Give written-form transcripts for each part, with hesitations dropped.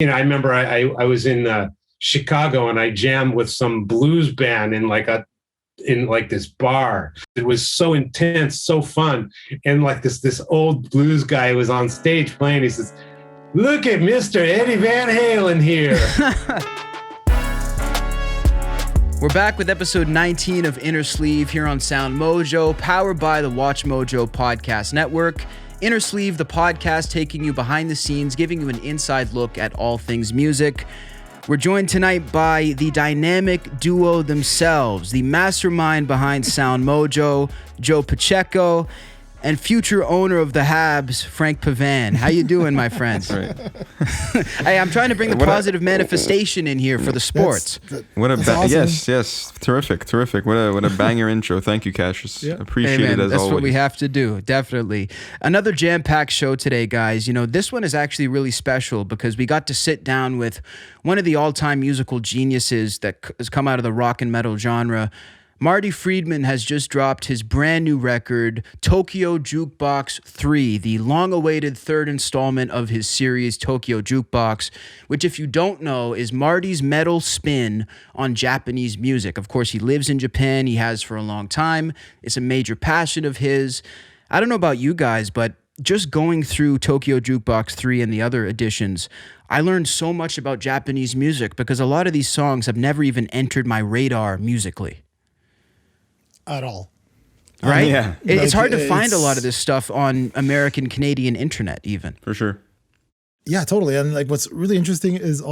I remember I was in Chicago and I jammed with some blues band in this bar. It was so intense, so fun. And like this old blues guy was on stage playing. He says, "Look at Mr. Eddie Van Halen here." We're back with episode 19 of Innersleeve here on SoundMojo, powered by the WatchMojo Podcast Network. Innersleeve, the podcast taking you behind the scenes, giving you an inside look at all things music. We're joined tonight by the dynamic duo themselves, the mastermind behind SoundMojo, Joe Pacheco, and future owner of the Habs, Frank Pavan. How you doing, my friends? Right. Hey, I'm trying to bring the positive manifestation in here for the sports. Awesome. Yes, terrific. What a banger intro. Thank you, Cassius. Yeah. Appreciate it as that's always. What we have to do, definitely. Another jam-packed show today, guys. This one is actually really special because we got to sit down with one of the all-time musical geniuses that has come out of the rock and metal genre. Marty Friedman has just dropped his brand new record, Tokyo Jukebox 3, the long-awaited third installment of his series, Tokyo Jukebox, which, if you don't know, is Marty's metal spin on Japanese music. Of course, he lives in Japan. He has for a long time. It's a major passion of his. I don't know about you guys, but just going through Tokyo Jukebox 3 and the other editions, I learned so much about Japanese music because a lot of these songs have never even entered my radar musically. At all. Right? Yeah. It's hard to find a lot of this stuff on American, Canadian internet even. For sure. Yeah, totally. And like what's really interesting is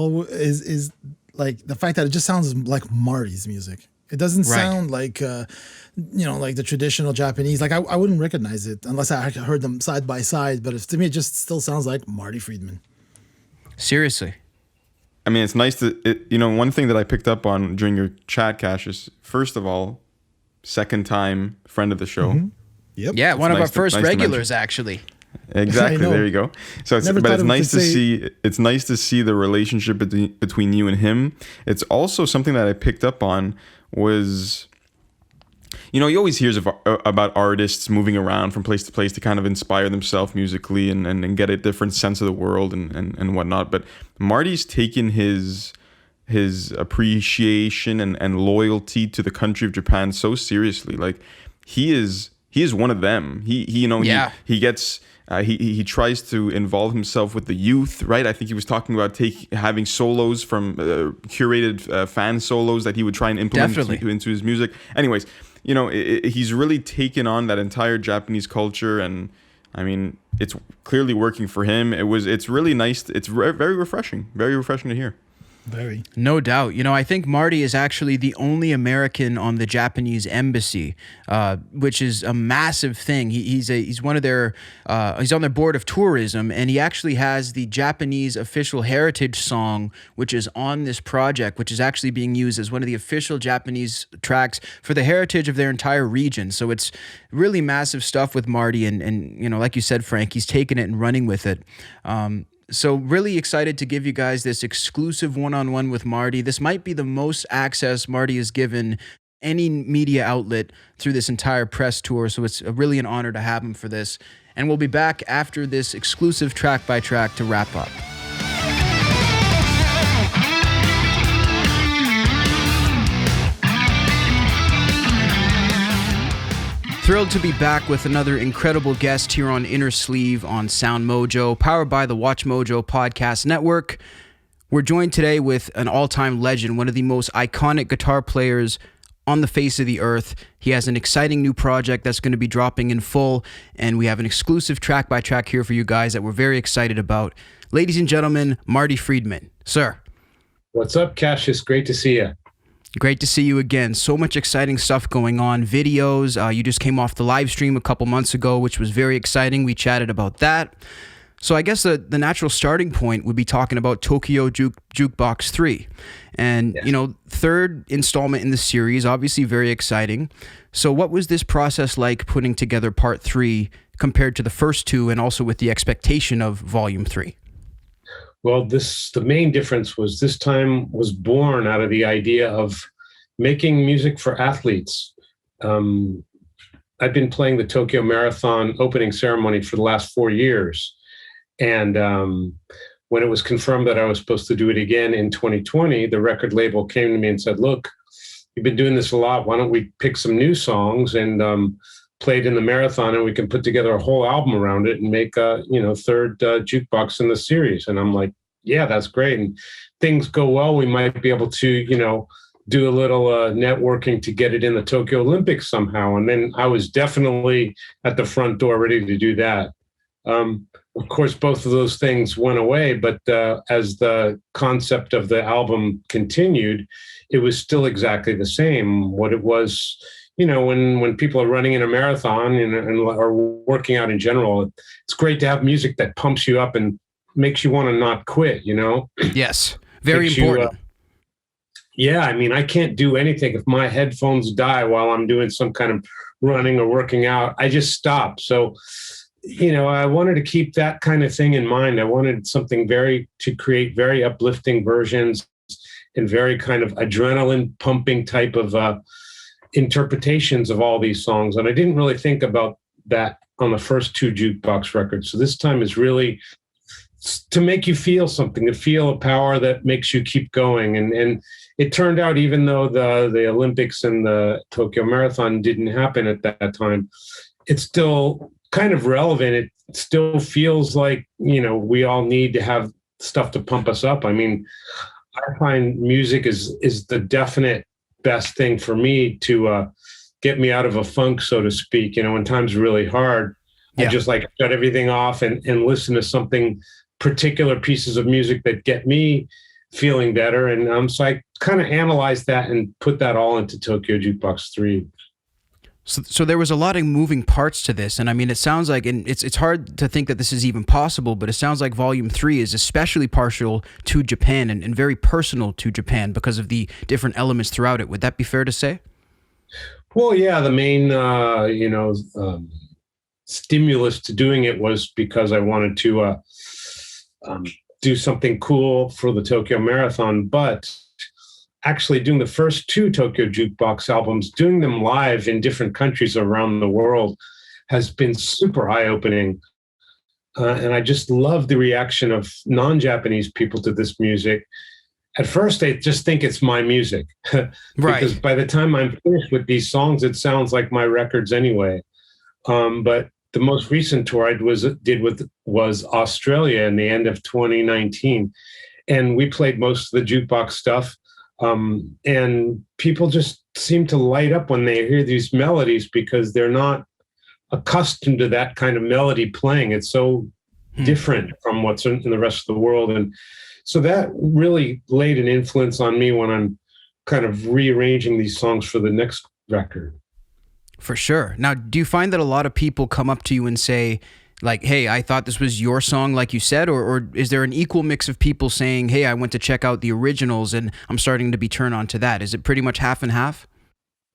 like the fact that it just sounds like Marty's music. It doesn't sound like like the traditional Japanese. Like I wouldn't recognize it unless I heard them side by side, but to me it just still sounds like Marty Friedman. Seriously. I mean, it's nice to one thing that I picked up on during your chat, Cassius, first of all, second time friend of the show. Mm-hmm. Yep. Yeah, one of our first regulars, actually. Exactly. There you go. So it's nice to see the relationship between you and him. It's also something that I picked up on was, you always hear about artists moving around from place to place to kind of inspire themselves musically and get a different sense of the world and whatnot. But Marty's taken his appreciation and loyalty to the country of Japan so seriously. Like he is one of them. He tries to involve himself with the youth, right? I think he was talking about having solos from curated fan solos that he would try and implement into his music. Anyways, he's really taken on that entire Japanese culture, and I mean, it's clearly working for him. It's really nice. It's very refreshing to hear. Very. No doubt. I think Marty is actually the only American on the Japanese embassy, which is a massive thing. He's one of their he's on their board of tourism, and he actually has the Japanese official heritage song, which is on this project, which is actually being used as one of the official Japanese tracks for the heritage of their entire region. So it's really massive stuff with Marty, and like you said, Frank, he's taken it and running with it. So really excited to give you guys this exclusive one-on-one with Marty. This might be the most access Marty has given any media outlet through this entire press tour. So it's really an honor to have him for this. And we'll be back after this exclusive track by track to wrap up. Thrilled to be back with another incredible guest here on Innersleeve on SoundMojo, powered by the WatchMojo Podcast Network. We're joined today with an all-time legend, one of the most iconic guitar players on the face of the earth. He has an exciting new project that's going to be dropping in full, and we have an exclusive track by track here for you guys that we're very excited about. Ladies and gentlemen, Marty Friedman. Sir. What's up, Cassius? Great to see you. Great to see you again. So much exciting stuff going on. Videos. You just came off the live stream a couple months ago, which was very exciting. We chatted about that. So I guess the natural starting point would be talking about Tokyo Jukebox 3. And, third installment in the series, obviously very exciting. So what was this process like putting together part 3 compared to the first two, and also with the expectation of volume 3? Well, the main difference was this time was born out of the idea of making music for athletes. I've been playing the Tokyo Marathon opening ceremony for the last 4 years. And when it was confirmed that I was supposed to do it again in 2020, the record label came to me and said, look, you've been doing this a lot. Why don't we pick some new songs and play it in the marathon, and we can put together a whole album around it and make a third jukebox in the series. And I'm like, yeah, that's great. And things go well, we might be able to, do a little networking to get it in the Tokyo Olympics somehow. And then I was definitely at the front door ready to do that. Of course, both of those things went away, but as the concept of the album continued, it was still exactly the same. What it was, when people are running in a marathon and or working out in general, it's great to have music that pumps you up and makes you want to not quit, Yes, very important. Yeah, I mean, I can't do anything if my headphones die while I'm doing some kind of running or working out. I just stop. So, I wanted to keep that kind of thing in mind. I wanted something to create very uplifting versions and very kind of adrenaline pumping type of interpretations of all these songs. And I didn't really think about that on the first two Jukebox records. So this time is really to make you feel something, to feel a power that makes you keep going. And it turned out, even though the Olympics and the Tokyo Marathon didn't happen at that time, it's still kind of relevant. It still feels like, we all need to have stuff to pump us up. I mean, I find music is the definite best thing for me to get me out of a funk, so to speak. When times are really hard, I just like shut everything off and listen to something, particular pieces of music that get me feeling better. And so I kind of analyzed that and put that all into Tokyo Jukebox 3. So there was a lot of moving parts to this, and I mean, it sounds like, and it's hard to think that this is even possible, but it sounds like Volume 3 is especially partial to Japan and very personal to Japan because of the different elements throughout it. Would that be fair to say? Well, yeah, the main, stimulus to doing it was because I wanted to do something cool for the Tokyo Marathon, but actually doing the first two Tokyo Jukebox albums, doing them live in different countries around the world has been super eye-opening. And I just love the reaction of non-Japanese people to this music. At first, they just think it's my music. Right. Because by the time I'm finished with these songs, it sounds like my records anyway. But the most recent tour I did was Australia in the end of 2019. And we played most of the jukebox stuff. And people just seem to light up when they hear these melodies because they're not accustomed to that kind of melody playing. It's so different from what's in the rest of the world. And so that really laid an influence on me when I'm kind of rearranging these songs for the next record. For sure. Now, do you find that a lot of people come up to you and say, like, hey, I thought this was your song, like you said, or is there an equal mix of people saying, hey, I went to check out the originals and I'm starting to be turned on to that? Is it pretty much half and half?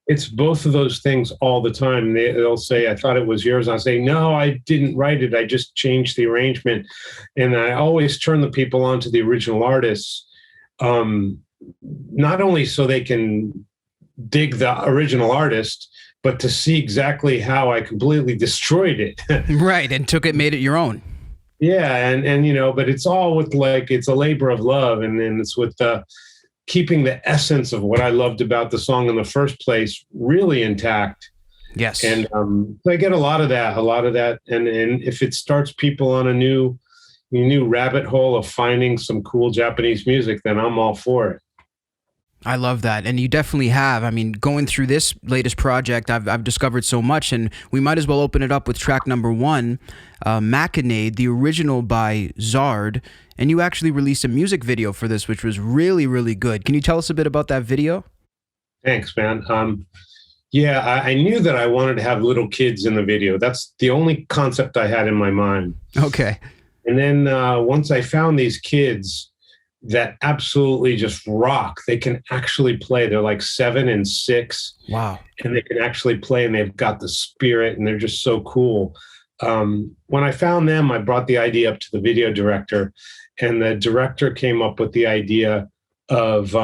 It's both of those things all the time. They'll say, I thought it was yours. I'll say, no, I didn't write it. I just changed the arrangement. And I always turn the people on to the original artists, not only so they can dig the original artist, but to see exactly how I completely destroyed it. Right, and made it your own. Yeah, and but it's all with it's a labor of love, and then it's with keeping the essence of what I loved about the song in the first place really intact. Yes. And I get a lot of that, and if it starts people on a new rabbit hole of finding some cool Japanese music, then I'm all for it. I love that. And you definitely have. I mean, going through this latest project, I've discovered so much, and we might as well open it up with track number 1, Makenaide, the original by Zard. And you actually released a music video for this, which was really, really good. Can you tell us a bit about that video? Thanks, man. I knew that I wanted to have little kids in the video. That's the only concept I had in my mind. Okay. And then once I found these kids that absolutely just rock. They can actually play. They're like 7 and 6. Wow. And they can actually play, and they've got the spirit, and they're just so cool. When I found them, I brought the idea up to the video director, and the director came up with the idea of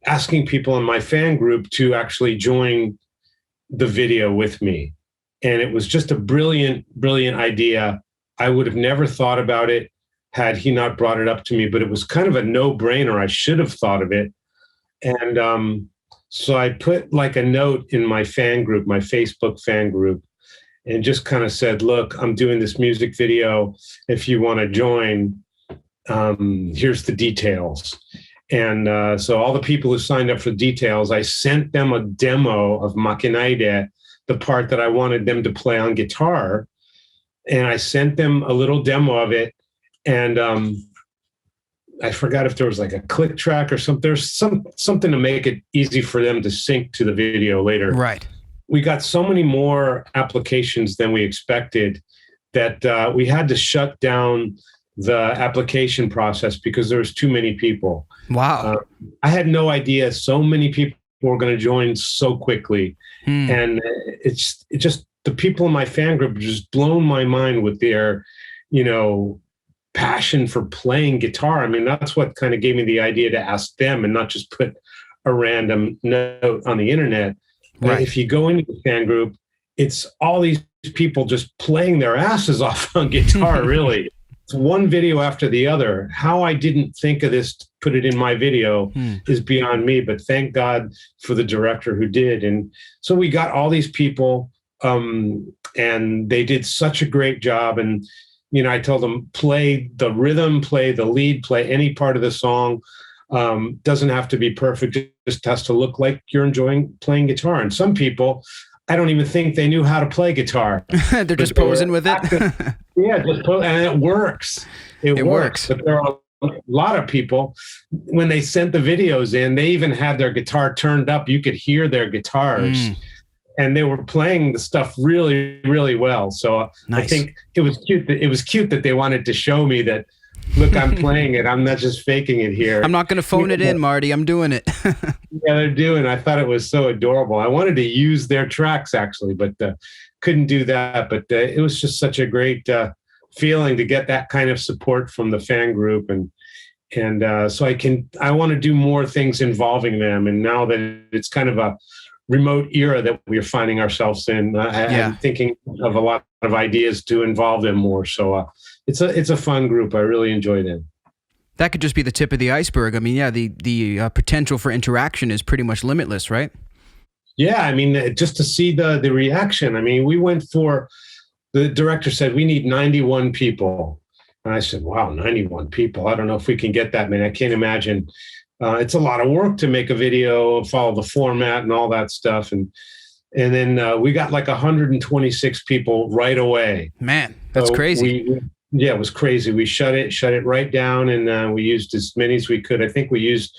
asking people in my fan group to actually join the video with me. And it was just a brilliant, brilliant idea. I would have never thought about it had he not brought it up to me, but it was kind of a no-brainer. I should have thought of it. And so I put like a note in my fan group, my Facebook fan group, and just kind of said, look, I'm doing this music video. If you want to join, here's the details. And so all the people who signed up for details, I sent them a demo of Makenaide, the part that I wanted them to play on guitar. And I sent them a little demo of it. And I forgot if there was like a click track or something. There's something to make it easy for them to sync to the video later. Right. We got so many more applications than we expected that we had to shut down the application process because there was too many people. Wow. I had no idea so many people were going to join so quickly. And it's just the people in my fan group just blown my mind with their, passion for playing guitar. I mean, that's what kind of gave me the idea to ask them and not just put a random note on the internet. Right. If you go into the fan group, it's all these people just playing their asses off on guitar, really. It's one video after the other. How I didn't think of this, put it in my video, is beyond me, but thank God for the director who did. And so we got all these people, and they did such a great job. And I told them, play the rhythm, play the lead, play any part of the song. Doesn't have to be perfect. Just has to look like you're enjoying playing guitar. And some people, I don't even think they knew how to play guitar. They're just posing with it. Yeah, and it works. It works. But there are a lot of people, when they sent the videos in, they even had their guitar turned up. You could hear their guitars. And they were playing the stuff really, really well. So nice. I think it was cute. It was cute that they wanted to show me that, look, I'm playing it. I'm not just faking it here. I'm not going to phone it in, Marty. I'm doing it. Yeah, they're doing. I thought it was so adorable. I wanted to use their tracks actually, but couldn't do that. But it was just such a great feeling to get that kind of support from the fan group, and so I want to do more things involving them. And now that it's kind of a remote era that we're finding ourselves in, I'm thinking of a lot of ideas to involve them more. So it's a fun group. I really enjoy them. That could just be the tip of the iceberg. I mean, yeah, the potential for interaction is pretty much limitless, right? Yeah, I mean, just to see the reaction. I mean, the director said, we need 91 people. And I said, wow, 91 people. I don't know if we can get that many. I can't imagine. It's a lot of work to make a video, follow the format and all that stuff. And then we got like 126 people right away. Man, that's crazy. It was crazy. We shut it right down, and we used as many as we could. I think we used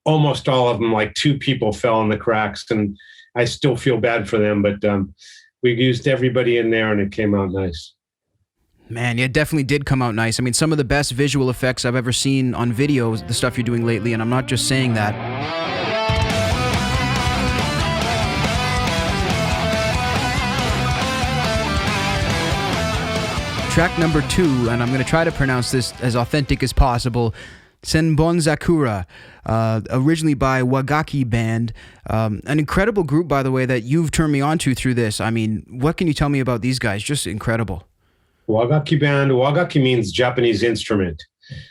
almost all of them. Like 2 people fell in the cracks, and I still feel bad for them, but we used everybody in there, and it came out nice. Man, yeah, it definitely did come out nice. I mean, some of the best visual effects I've ever seen on videos, the stuff you're doing lately, and I'm not just saying that. Track number 2, and I'm going to try to pronounce this as authentic as possible, Senbonzakura, originally by Wagaki Band, an incredible group, by the way, that you've turned me on to through this. I mean, what can you tell me about these guys? Just incredible. Wagaki Band. Wagaki means Japanese instrument.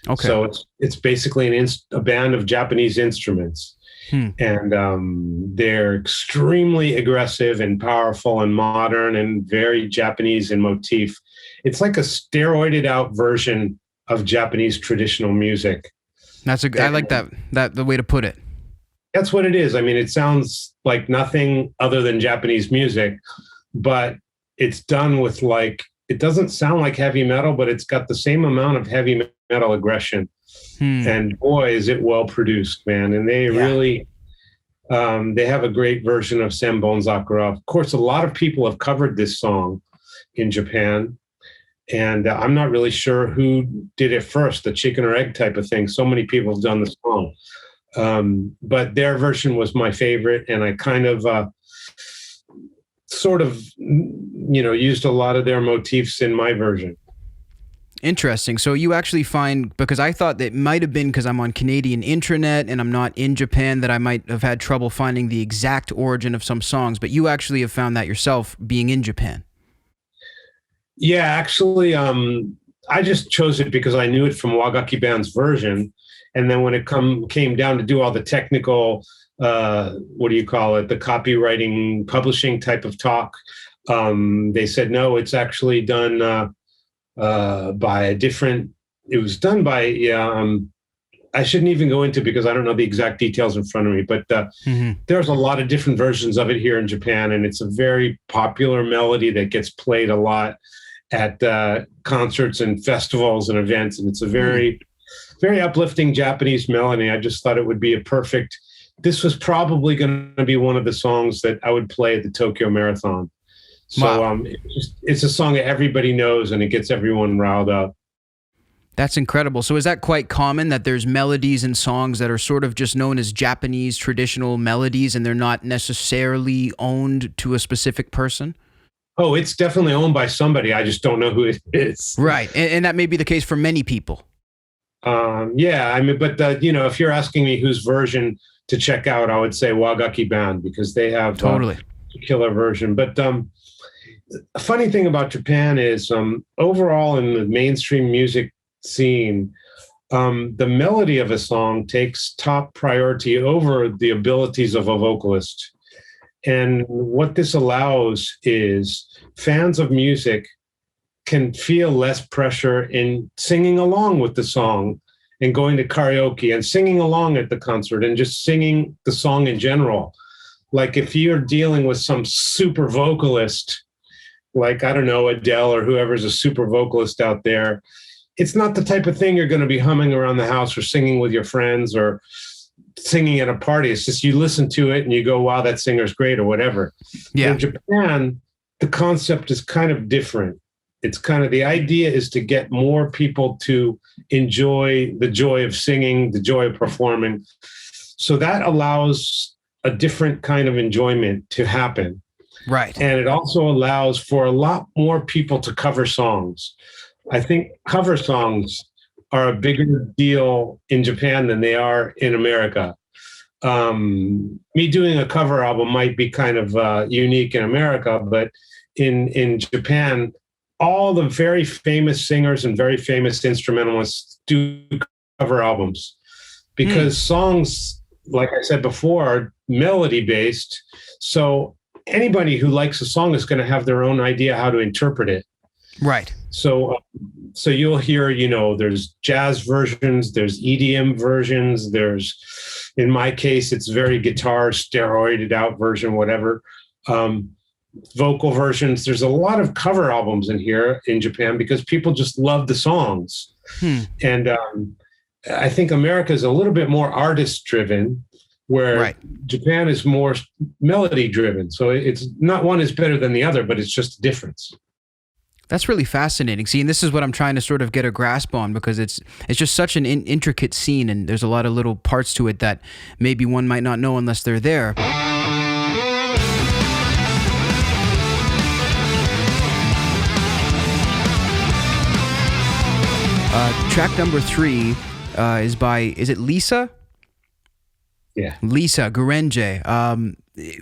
Okay. So it's basically a band of Japanese instruments. And they're extremely aggressive and powerful and modern and very Japanese in motif. It's like a steroided out version of Japanese traditional music. I like that the way to put it. That's what it is. I mean, it sounds like nothing other than Japanese music, but it's done with it doesn't sound like heavy metal, but it's got the same amount of heavy metal aggression. And boy, is it well produced, man. And they really, they have a great version of Senbonzakura. Of course, a lot of people have covered this song in Japan. And I'm not really sure who did it first, the chicken or egg type of thing. So many people have done the song. But their version was my favorite. And I kind of used a lot of their motifs in my version. Interesting. So you actually find, because I thought that it might have been because I'm on Canadian intranet and I'm not in Japan, that I might have had trouble finding the exact origin of some songs, but you actually have found that yourself being in Japan. Yeah, actually, I just chose it because I knew it from Wagaki Band's version. And then when it came down to do all the technical, what do you call it, the copywriting, publishing type of talk, they said, no, it's actually done by a different, it was done by, I shouldn't even go into because I don't know the exact details in front of me, but there's a lot of different versions of it here in Japan, and it's a very popular melody that gets played a lot at concerts and festivals and events, and it's a very, very uplifting Japanese melody. I just thought it would be a perfect, this was probably going to be one of the songs that I would play at the Tokyo Marathon. So wow. It's a song that everybody knows, and it gets everyone riled up. That's incredible. So is that quite common that there's melodies and songs that are sort of just known as Japanese traditional melodies and they're not necessarily owned to a specific person? Oh, it's definitely owned by somebody. I just don't know who it is. Right. And that may be the case for many people. Yeah, I mean, but you know, if you're asking me whose version to check out, I would say Wagaki Band, because they have totally a killer version. But a funny thing about Japan is overall in the mainstream music scene, the melody of a song takes top priority over the abilities of a vocalist. And what this allows is fans of music can feel less pressure in singing along with the song and going to karaoke and singing along at the concert and just singing the song in general. Like if you're dealing with some super vocalist, like, I don't know, Adele or whoever's a super vocalist out there, it's not the type of thing you're going to be humming around the house or singing with your friends or singing at a party. It's just you listen to it and you go, wow, that singer's great or whatever. Yeah. In Japan, the concept is kind of different. It's kind of, the idea is to get more people to enjoy the joy of singing, the joy of performing. So that allows a different kind of enjoyment to happen. Right. And it also allows for a lot more people to cover songs. I think cover songs are a bigger deal in Japan than they are in America. Me doing a cover album might be kind of unique in America, but in Japan, all the very famous singers and very famous instrumentalists do cover albums because songs, like I said before, are melody based. So anybody who likes a song is going to have their own idea how to interpret it. Right. So you'll hear, you know, there's jazz versions, there's EDM versions, there's, in my case, it's very guitar steroided out version, whatever. Vocal versions. There's a lot of cover albums in here in Japan because people just love the songs. And I think America is a little bit more artist driven, where Japan is more melody driven. So it's not one is better than the other, but it's just a difference. That's really fascinating. See, and this is what I'm trying to sort of get a grasp on, because it's just such an intricate scene, and there's a lot of little parts to it that maybe one might not know unless they're there. Track number 3 is by, is it Lisa? Yeah. Lisa, Gurenge.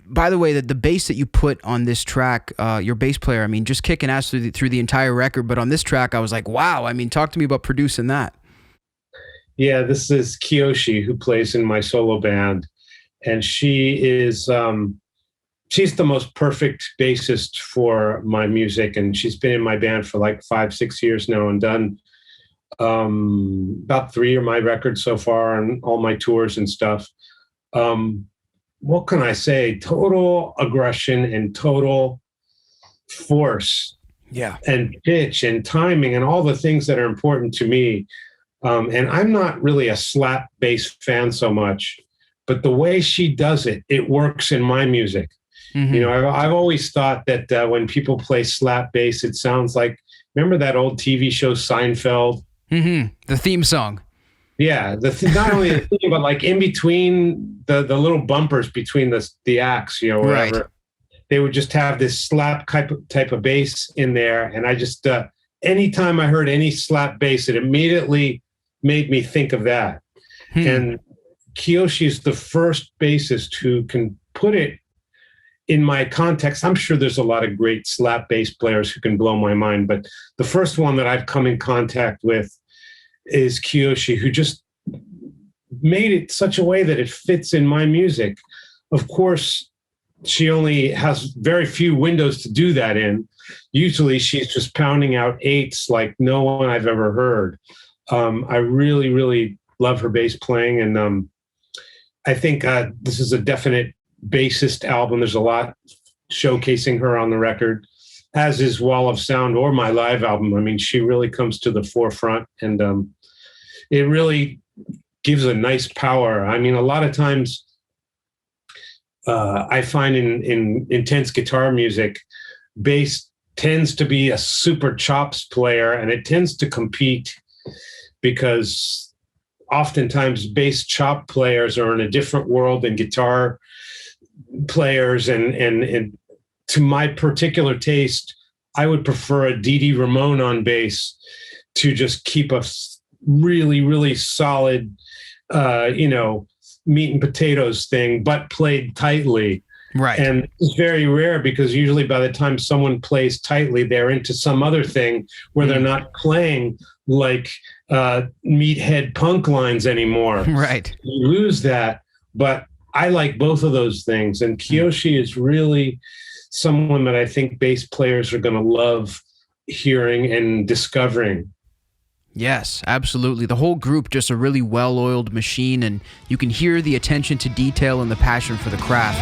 By the way, the bass that you put on this track, your bass player, I mean, just kicking ass through the entire record. But on this track, I was like, wow. I mean, talk to me about producing that. Yeah, this is Kiyoshi, who plays in my solo band. And she is, she's the most perfect bassist for my music. And she's been in my band for like 5-6 years now and done about 3 of my records so far on all my tours and stuff. What can I say? Total aggression and total force. Yeah. And pitch and timing and all the things that are important to me. And I'm not really a slap bass fan so much, but the way she does it, it works in my music. Mm-hmm. You know, I've always thought that when people play slap bass, it sounds like, remember that old TV show Seinfeld? Mm-hmm. The theme song. Yeah, not only the theme, but like in between the little bumpers between the acts, you know, whatever. Right. They would just have this slap type of bass in there, and I just anytime I heard any slap bass, it immediately made me think of that. And Kiyoshi is the first bassist who can put it in my context, I'm sure there's a lot of great slap bass players who can blow my mind, but the first one that I've come in contact with is Kiyoshi, who just made it such a way that it fits in my music. Of course, she only has very few windows to do that in. Usually she's just pounding out eights like no one I've ever heard. I really, really love her bass playing, and I think this is a definite bassist album. There's a lot showcasing her on the record, as is Wall of Sound or my live album. I mean, she really comes to the forefront, and it really gives a nice power. I mean, a lot of times I find in intense guitar music, bass tends to be a super chops player, and it tends to compete because oftentimes bass chop players are in a different world than guitar players. And to my particular taste, I would prefer a Dee Dee Ramone on bass to just keep a really, really solid, meat and potatoes thing, but played tightly. Right. And it's very rare because usually by the time someone plays tightly, they're into some other thing where they're not playing like meathead punk lines anymore. Right. You lose that. But I like both of those things. And Kiyoshi is really someone that I think bass players are going to love hearing and discovering. Yes, absolutely. The whole group, just a really well-oiled machine, and you can hear the attention to detail and the passion for the craft.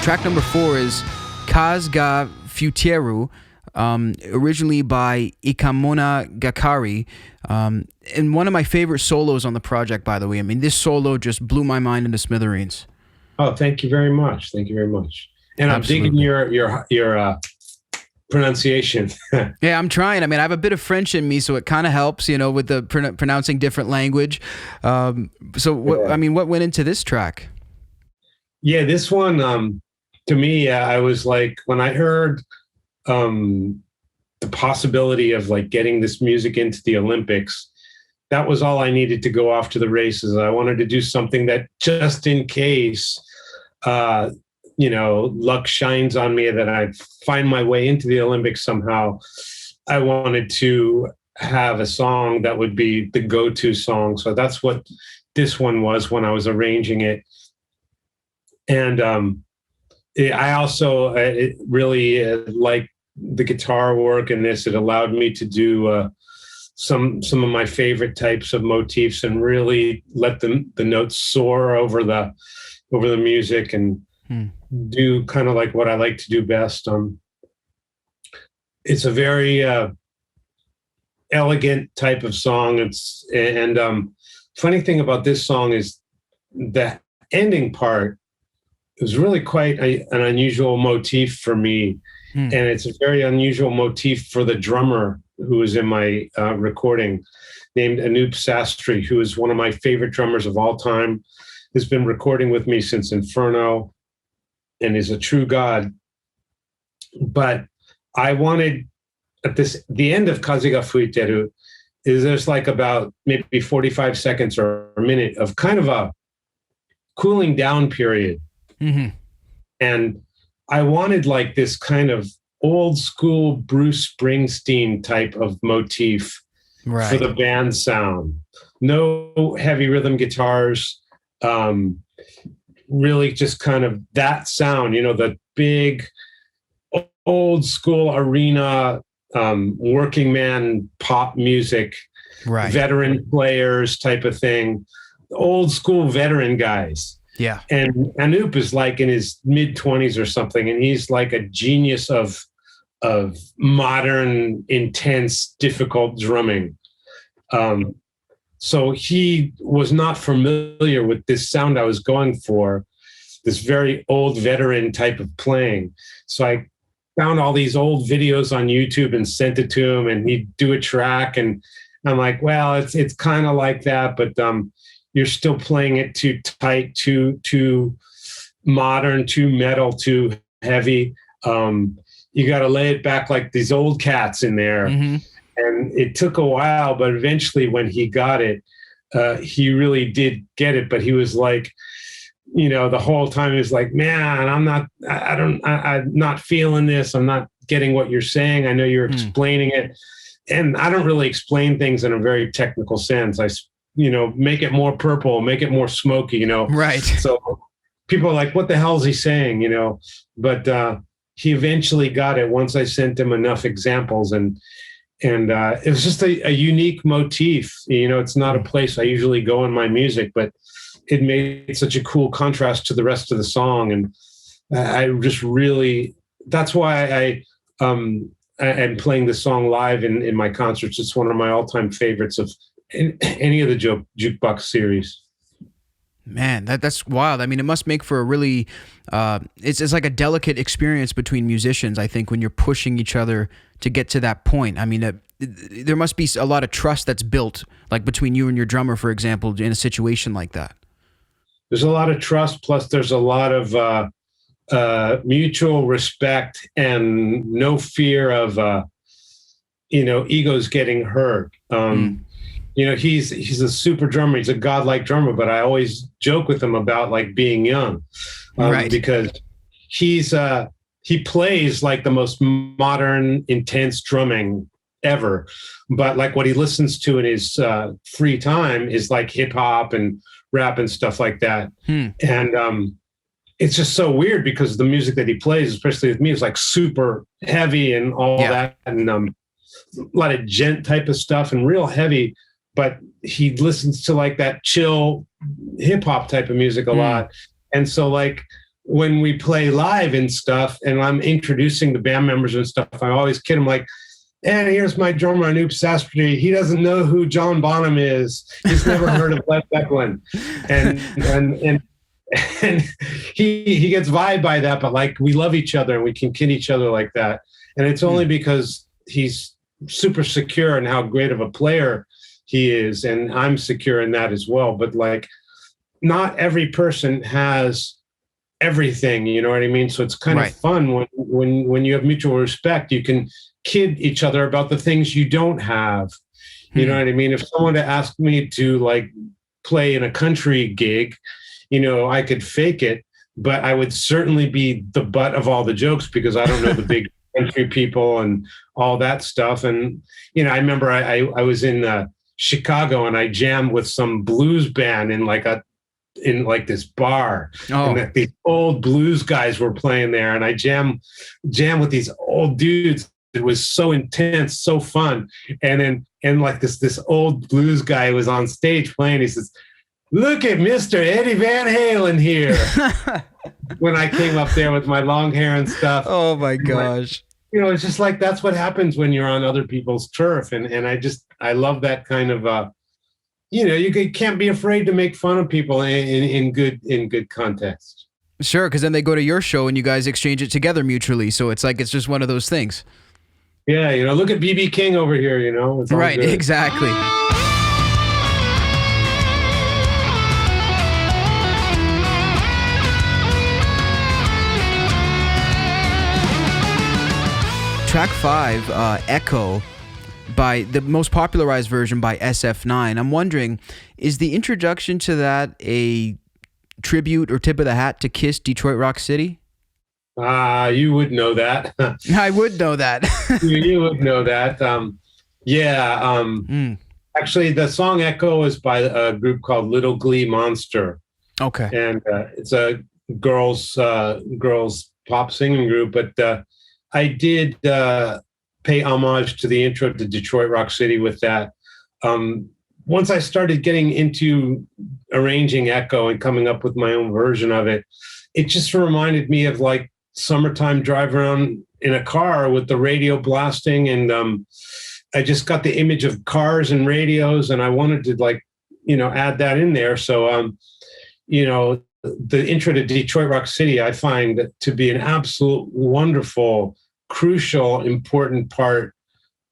Track number 4 is Kaze Ga Fuiteiru, originally by Ikamona Gakari, and one of my favorite solos on the project, by the way. I mean, this solo just blew my mind into smithereens. Oh, thank you very much. Thank you very much. And absolutely. I'm digging your pronunciation. Yeah, I'm trying. I mean, I have a bit of French in me, so it kind of helps, with the pronouncing different language. What went into this track? Yeah, this one, to me, I was like, when I heard the possibility of like getting this music into the Olympics, that was all I needed to go off to the races. I wanted to do something that just in case, luck shines on me that I find my way into the Olympics somehow. I wanted to have a song that would be the go-to song. So that's what this one was when I was arranging it. And I also really like the guitar work in this. It allowed me to do some of my favorite types of motifs and really let the notes soar over the music and do kind of like what I like to do best. It's a very elegant type of song. Funny thing about this song is the ending part is really quite an unusual motif for me. And it's a very unusual motif for the drummer who was in my recording, named Anup Sastry, who is one of my favorite drummers of all time, has been recording with me since Inferno and is a true god. But I wanted, at the end of Kaze Ga Fuiteiru, there's like about maybe 45 seconds or a minute of kind of a cooling down period. Mm-hmm. And I wanted like this kind of old school Bruce Springsteen type of motif for the band sound. No heavy rhythm guitars, really just kind of that sound, the big old school arena, working man pop music, veteran players type of thing, old school veteran guys. Yeah. And Anup is like in his mid-20s or something, and he's like a genius of modern, intense, difficult drumming. So he was not familiar with this sound I was going for, this very old veteran type of playing. So I found all these old videos on YouTube and sent it to him, and he'd do a track, and I'm like, well, it's kind of like that, but you're still playing it too tight, too modern, too metal, too heavy. You got to lay it back like these old cats in there. Mm-hmm. And it took a while, but eventually when he got it, he really did get it. But he was like, the whole time he was like, man, I'm not feeling this. I'm not getting what you're saying. I know you're explaining it. And I don't really explain things in a very technical sense. I make it more purple, make it more smoky, Right. So people are like, what the hell is he saying, But he eventually got it once I sent him enough examples. And it was just a unique motif. It's not a place I usually go in my music, but it made such a cool contrast to the rest of the song. And I just really, that's why I am playing this song live in my concerts. It's one of my all-time favorites of any of the Jukebox series. Man, that's wild. I mean, it must make for a really, it's like a delicate experience between musicians, I think, when you're pushing each other to get to that point. I mean, there must be a lot of trust that's built, like between you and your drummer, for example, in a situation like that. There's a lot of trust, plus there's a lot of mutual respect and no fear of, egos getting hurt. He's a super drummer. He's a godlike drummer, but I always joke with him about like being young, right? Because he plays like the most modern, intense drumming ever. But like what he listens to in his free time is like hip hop and rap and stuff like that. And it's just so weird because the music that he plays, especially with me, is like super heavy and all that, and a lot of gent type of stuff and real heavy. But he listens to like that chill hip hop type of music a lot. And so like when we play live and stuff and I'm introducing the band members and stuff, I always kid him like, and here's my drummer on U.S.A. He doesn't know who John Bonham is. He's never heard of Led Zeppelin. And he gets vibed by that, but like we love each other and we can kid each other like that. And it's only because he's super secure in how great of a player he is, and I'm secure in that as well. But like, not every person has everything, you know what I mean? So it's kind of fun when you have mutual respect, you can kid each other about the things you don't have. You know what I mean? If someone asked me to like play in a country gig, I could fake it, but I would certainly be the butt of all the jokes because I don't know the big country people and all that stuff. And I remember I was in Chicago and I jammed with some blues band in this bar. And these old blues guys were playing there, and I jammed with these old dudes. It was so intense, so fun. And like this old blues guy was on stage playing. He says, "Look at Mr. Eddie Van Halen here." When I came up there with my long hair and stuff. Oh my gosh. It's just like, that's what happens when you're on other people's turf. And I love that kind of, you can't be afraid to make fun of people in good context. Sure. Cause then they go to your show and you guys exchange it together mutually. So it's like, it's just one of those things. Yeah. Look at BB King over here, it's all right. good. Exactly. Track 5, Echo, by the most popularized version by SF9. I'm wondering, is the introduction to that a tribute or tip of the hat to Kiss Detroit Rock City? You would know that. I would know that. you would know that. Actually, the song Echo is by a group called Little Glee Monster. Okay. And it's a girls pop singing group, but I did pay homage to the intro to Detroit Rock City with that. Once I started getting into arranging Echo and coming up with my own version of it, it just reminded me of like summertime drive around in a car with the radio blasting. And I just got the image of cars and radios, and I wanted to add that in there. So, the intro to Detroit Rock City, I find to be an absolute wonderful, crucial, important part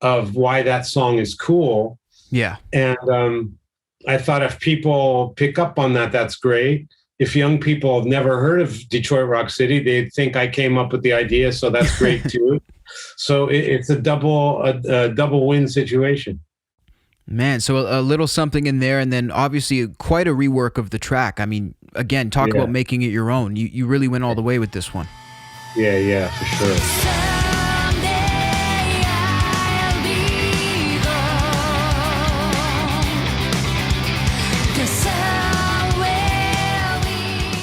of why that song is cool. Yeah. And I thought if people pick up on that, that's great. if young people have never heard of Detroit Rock City, they think I came up with the idea. So that's great too. So it's a double win situation. Man, so a little something in there, and then obviously quite a rework of the track. I mean, again, talk about making it your own. You really went all the way with this one. Yeah, for sure.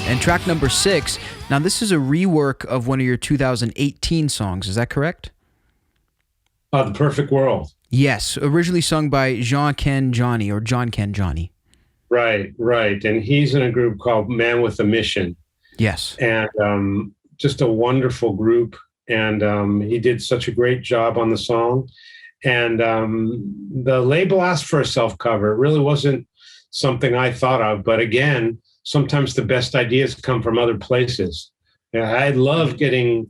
And track number 6, now this is a rework of one of your 2018 songs, is that correct? The Perfect World. Yes, originally sung by John Ken Johnny. Right. And he's in a group called Man with a Mission. Yes. And just a wonderful group. And he did such a great job on the song. And the label asked for a self-cover. It really wasn't something I thought of. But again, sometimes the best ideas come from other places. I love getting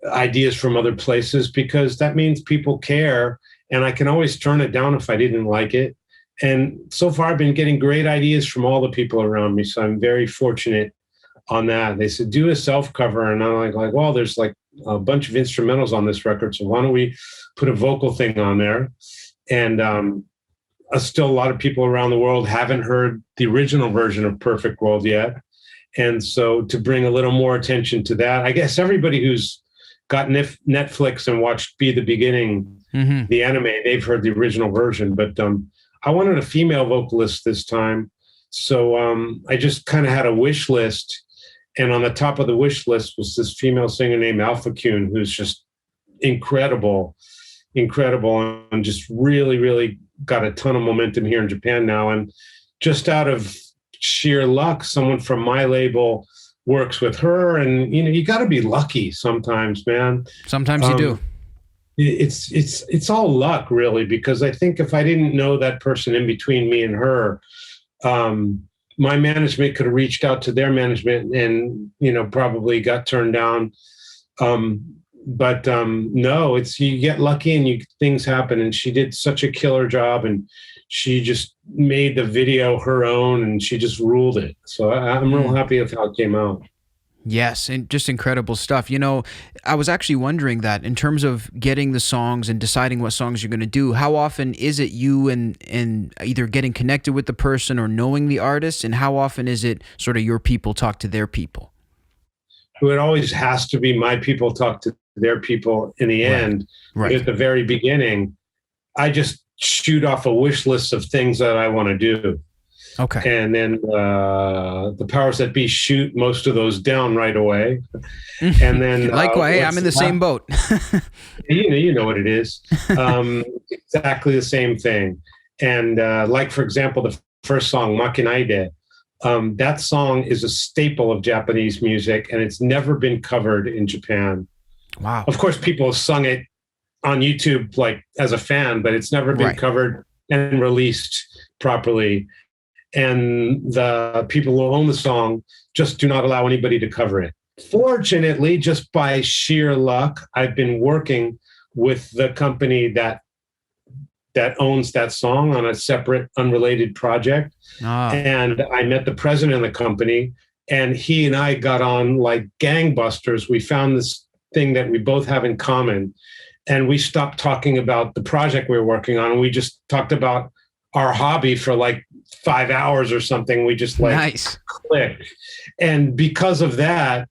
ideas from other places because that means people care, and I can always turn it down if I didn't like it. And so far, I've been getting great ideas from all the people around me, so I'm very fortunate on that. They said, do a self-cover, and I'm like, well, there's like a bunch of instrumentals on this record, so why don't we put a vocal thing on there? And still a lot of people around the world haven't heard the original version of Perfect World yet. And so to bring a little more attention to that, I guess everybody who's got Netflix and watched Be the Beginning, the anime, they've heard the original version. But I wanted a female vocalist this time. So I just kind of had a wish list. And on the top of the wish list was this female singer named Alpha Kun, who's just incredible, and just really, really got a ton of momentum here in Japan now. And just out of sheer luck, someone from my label works with her. And, you got to be lucky sometimes, man. Sometimes you do. It's all luck, really, because I think if I didn't know that person in between me and her, my management could have reached out to their management and, probably got turned down. But no, you get lucky and things happen. And she did such a killer job, and she just made the video her own, and she just ruled it. So I'm real happy with how it came out. Yes, and just incredible stuff. I was actually wondering that in terms of getting the songs and deciding what songs you're going to do, how often is it you and either getting connected with the person or knowing the artist, and how often is it sort of your people talk to their people? It always has to be my people talk to their people in the end. Right. At the very beginning, I just shoot off a wish list of things that I want to do. Okay. And then the powers that be shoot most of those down right away. And then likewise, I'm in the same boat. you know what it is. Exactly the same thing. And like, for example, the first song, Makenaide, that song is a staple of Japanese music, and it's never been covered in Japan. Wow. Of course, people have sung it on YouTube, like as a fan, but it's never been covered and released properly. And the people who own the song just do not allow anybody to cover it. Fortunately, just by sheer luck, I've been working with the company that owns that song on a separate, unrelated project. And I met the president of the company, and he and I got on like gangbusters. We found this thing that we both have in common, and we stopped talking about the project we were working on, and we just talked about our hobby for like 5 hours or something. We just clicked. And because of that,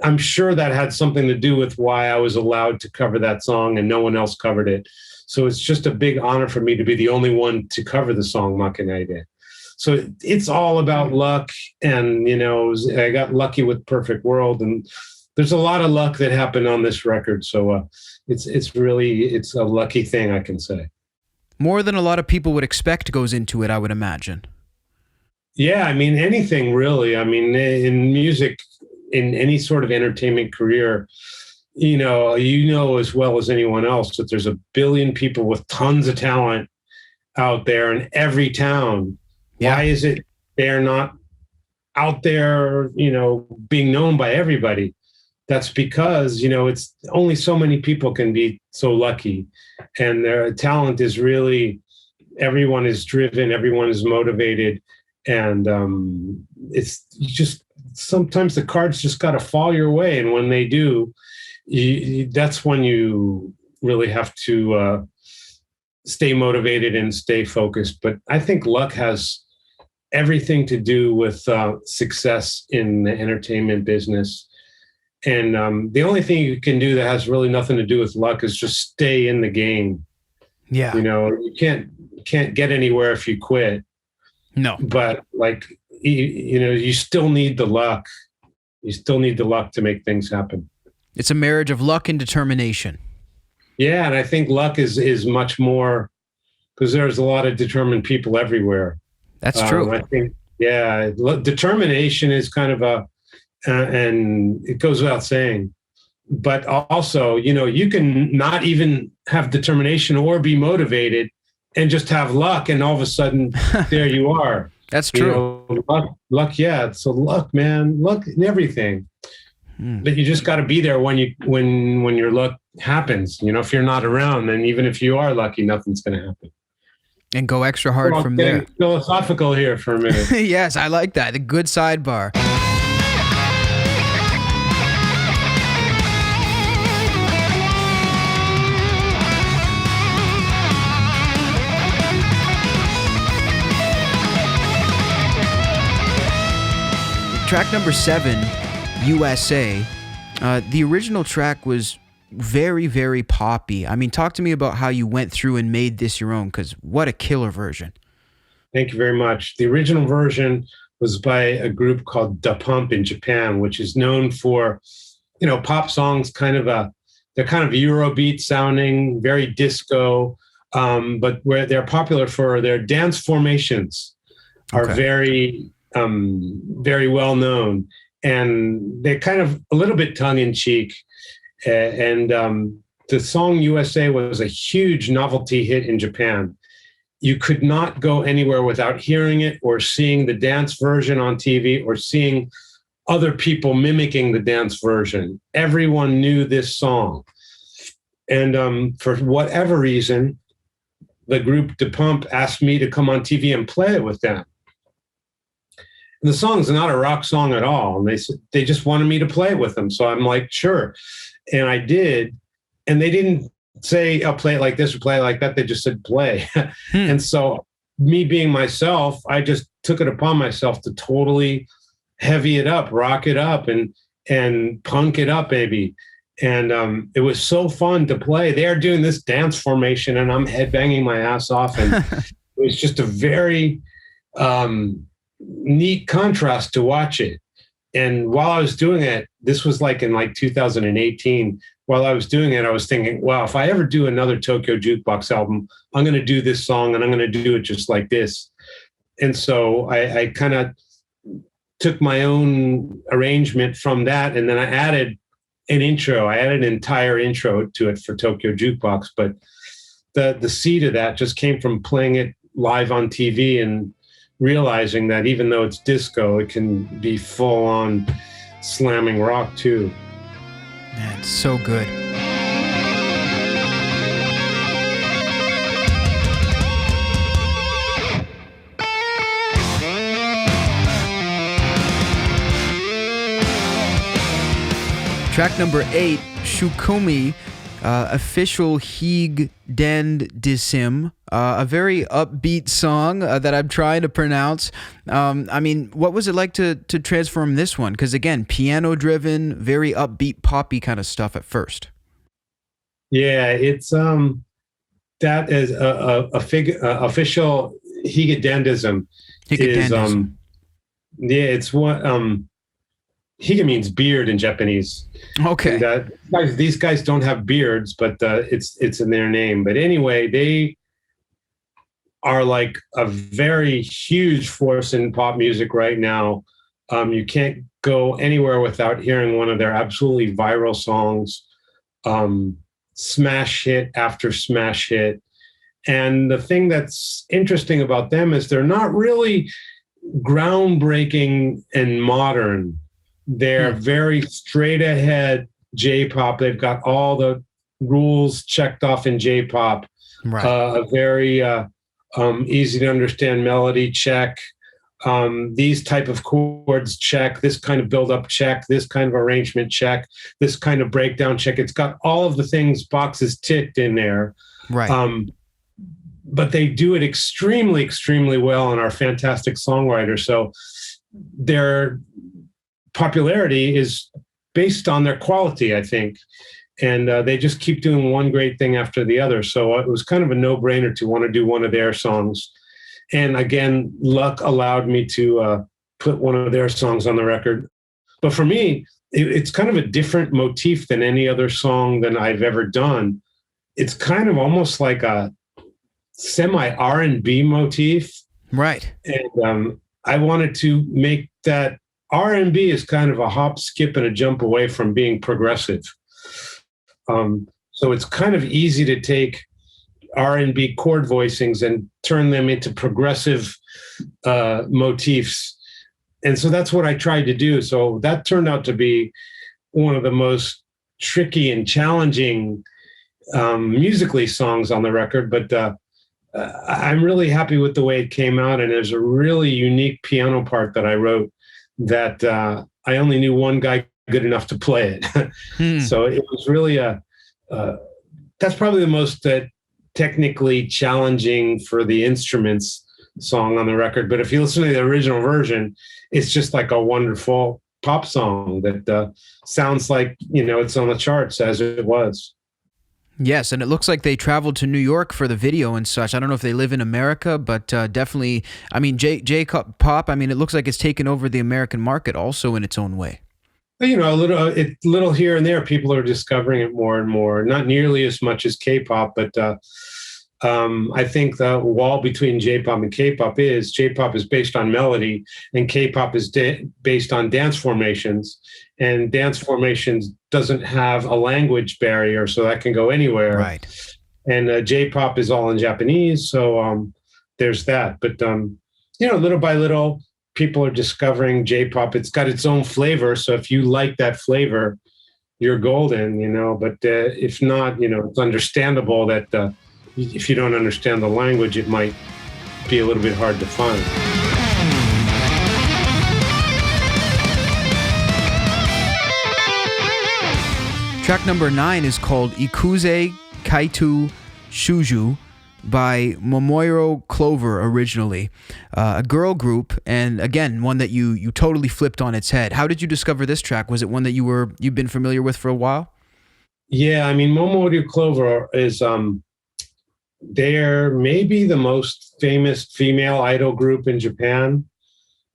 I'm sure that had something to do with why I was allowed to cover that song and no one else covered it. So it's just a big honor for me to be the only one to cover the song Makenaide. So it's all about luck. And, I got lucky with Perfect World, and there's a lot of luck that happened on this record. So it's a lucky thing, I can say. More than a lot of people would expect goes into it, I would imagine. Yeah, anything really. In music, in any sort of entertainment career, you know as well as anyone else that there's a billion people with tons of talent out there in every town. Yeah. Why is it they're not out there, being known by everybody? That's because, it's only so many people can be so lucky, and their talent is really, everyone is driven, everyone is motivated. And it's just sometimes the cards just got to fall your way. And when they do, that's when you really have to stay motivated and stay focused. But I think luck has everything to do with success in the entertainment business. And the only thing you can do that has really nothing to do with luck is just stay in the game. Yeah. You can't get anywhere if you quit. No. But like, you still need the luck. You still need the luck to make things happen. It's a marriage of luck and determination. Yeah, and I think luck is much more, because there's a lot of determined people everywhere. That's true. I think, determination is kind of and it goes without saying, but also, you can not even have determination or be motivated and just have luck, and all of a sudden there you are. That's true. Luck. Yeah. So luck, man, luck in everything. But you just got to be there when your luck happens. If you're not around, then even if you are lucky, nothing's going to happen. And go extra hard from there. Philosophical here for a minute. Yes, I like that. A good sidebar. Track number 7, U.S.A. The original track was very, very poppy. I mean, talk to me about how you went through and made this your own, because what a killer version. Thank you very much. The original version was by a group called Da Pump in Japan, which is known for, pop songs, they're kind of Eurobeat sounding, very disco, but where they're popular for their dance formations are very, very well known. And they're kind of a little bit tongue in cheek. And the song USA was a huge novelty hit in Japan. You could not go anywhere without hearing it or seeing the dance version on TV or seeing other people mimicking the dance version. Everyone knew this song. And for whatever reason, the group Da Pump asked me to come on TV and play it with them. And the song's not a rock song at all. And they just wanted me to play it with them. So I'm like, sure. And I did. And they didn't say, I'll play it like this or play it like that. They just said, play. And so me being myself, I just took it upon myself to totally heavy it up, rock it up, and punk it up, maybe. And it was so fun to play. They're doing this dance formation and I'm headbanging my ass off. And it was just a very neat contrast to watch it. And while I was doing it, this was in 2018, while I was doing it, I was thinking, wow, if I ever do another Tokyo Jukebox album, I'm going to do this song and I'm going to do it just like this. And so I kind of took my own arrangement from that. And then I added an intro. I added an entire intro to it for Tokyo Jukebox. But the seed of that just came from playing it live on TV and realizing that even though it's disco, it can be full on slamming rock too. Man, it's so good. Track number 8, Shukumei, official Hig Den Disim, a very upbeat song that I'm trying to pronounce. I mean, what was it like to transform this one? Because again, piano-driven, very upbeat, poppy kind of stuff at first. Yeah, it's that is official Higadendism. Higadendism. It's what Higa means beard in Japanese. Okay. And, these guys don't have beards, but it's in their name. But anyway, they are like a very huge force in pop music right now. You can't go anywhere without hearing one of their absolutely viral songs, smash hit after smash hit. And the thing that's interesting about them is they're not really groundbreaking and modern. They're very straight ahead J-pop. They've got all the rules checked off in J-pop. Right. A very easy to understand melody check. these type of chords, check, this kind of build-up, check, this kind of arrangement, check, this kind of breakdown, check. It's got all of the things, boxes ticked in there. Right. But they do it extremely, extremely well and are fantastic songwriters. So their popularity is based on their quality, I think. And they just keep doing one great thing after the other. So it was kind of a no-brainer to want to do one of their songs. And again, luck allowed me to put one of their songs on the record. But for me, it's kind of a different motif than any other song that I've ever done. It's kind of almost like a semi-R&B motif. Right. And I wanted to make that R&B is kind of a hop, skip, and a jump away from being progressive. So it's kind of easy to take R&B chord voicings and turn them into progressive motifs. And so that's what I tried to do. So that turned out to be one of the most tricky and challenging musically songs on the record. But I'm really happy with the way it came out. And there's a really unique piano part that I wrote that I only knew one guy good enough to play it. So it was really that's probably the most technically challenging for the instruments song on the record. But if you listen to the original version, it's just like a wonderful pop song that sounds like, it's on the charts as it was. Yes, and it looks like they traveled to New York for the video and such. I don't know if they live in America, but definitely, I mean, J-pop, I mean, it looks like it's taken over the American market also in its own way. A little here and there, people are discovering it more and more. Not nearly as much as K-pop, but I think the wall between J-pop and K-pop is J-pop is based on melody, and K-pop is based on dance formations. And dance formations doesn't have a language barrier, so that can go anywhere. Right. And J-pop is all in Japanese, so there's that. But little by little, people are discovering J-pop. It's got its own flavor, so if you like that flavor, you're golden, But if not, it's understandable that if you don't understand the language, it might be a little bit hard to find. Track number 9 is called Ikuze Kaitou-Shoujo by Momoiro Clover originally, a girl group, and again, one that you totally flipped on its head. How did you discover this track? Was it one that you've been familiar with for a while? Yeah, I mean, Momoiro Clover is they're maybe the most famous female idol group in Japan.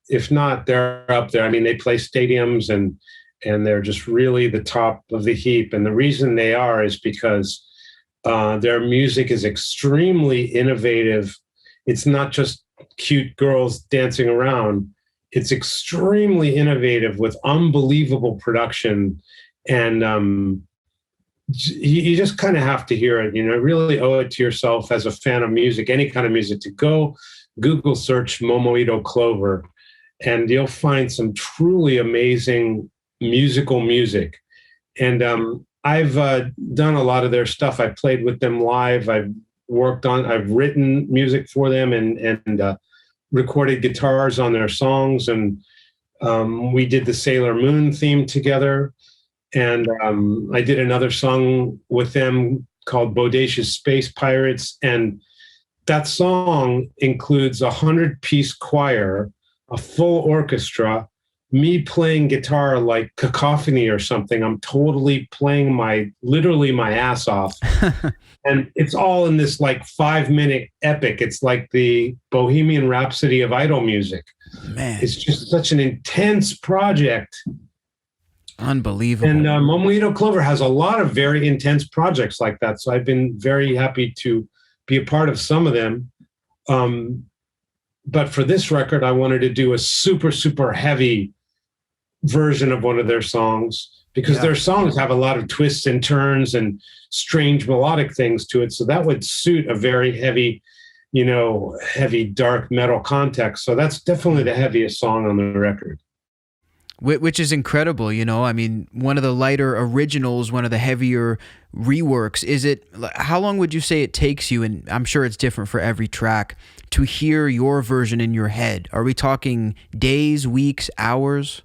If not, they're up there. I mean, they play stadiums and they're just really the top of the heap. And the reason they are is because their music is extremely innovative. It's not just cute girls dancing around. It's extremely innovative with unbelievable production. And you just kind of have to hear it, really owe it to yourself as a fan of music, any kind of music, to go Google search Momoiro Clover, and you'll find some truly amazing musical music. And I've done a lot of their stuff. I played with them live. I've written music for them and recorded guitars on their songs. And we did the Sailor Moon theme together. And I did another song with them called Bodacious Space Pirates. And that song includes a 100-piece choir, a full orchestra, me playing guitar like cacophony or something. I'm totally playing literally my ass off. And it's all in this like 5-minute epic. It's like the Bohemian Rhapsody of idol music. Man, it's just such an intense project. Unbelievable. And Momoiro Clover has a lot of very intense projects like that. So I've been very happy to be a part of some of them. But for this record, I wanted to do a super, super heavy version of one of their songs, because their songs have a lot of twists and turns and strange melodic things to it. So that would suit a very heavy, heavy dark metal context. So that's definitely the heaviest song on the record. Which is incredible, you know. I mean, one of the lighter originals, one of the heavier reworks. How long would you say it takes you, and I'm sure it's different for every track, to hear your version in your head? Are we talking days, weeks, hours?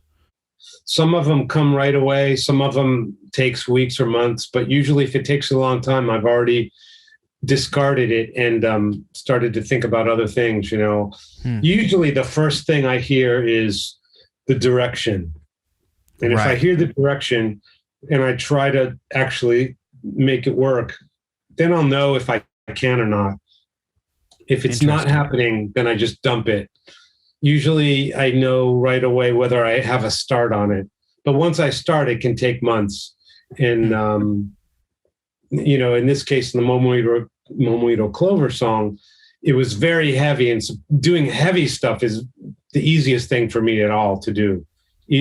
Some of them come right away. Some of them takes weeks or months, but usually if it takes a long time, I've already discarded it and started to think about other things, you know. Usually the first thing I hear is the direction. And if I hear the direction and I try to actually make it work, then I'll know if I can or not. If it's not happening, then I just dump it. Usually I know right away whether I have a start on it. But once I start, it can take months. And, you know, in this case, in the Momoiro Clover song, it was very heavy. And so doing heavy stuff is the easiest thing for me at all to do.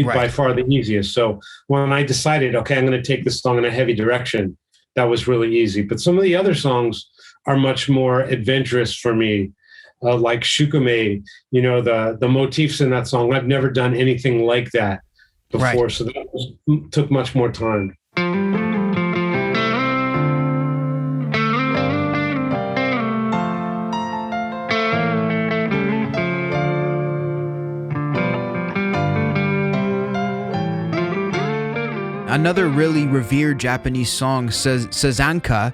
By far the easiest. So when I decided, okay, I'm going to take this song in a heavy direction, that was really easy. But some of the other songs are much more adventurous for me, like Shukumei, you know, the motifs in that song. I've never done anything like that before. So that took much more time. Another really revered Japanese song, Sanzanka,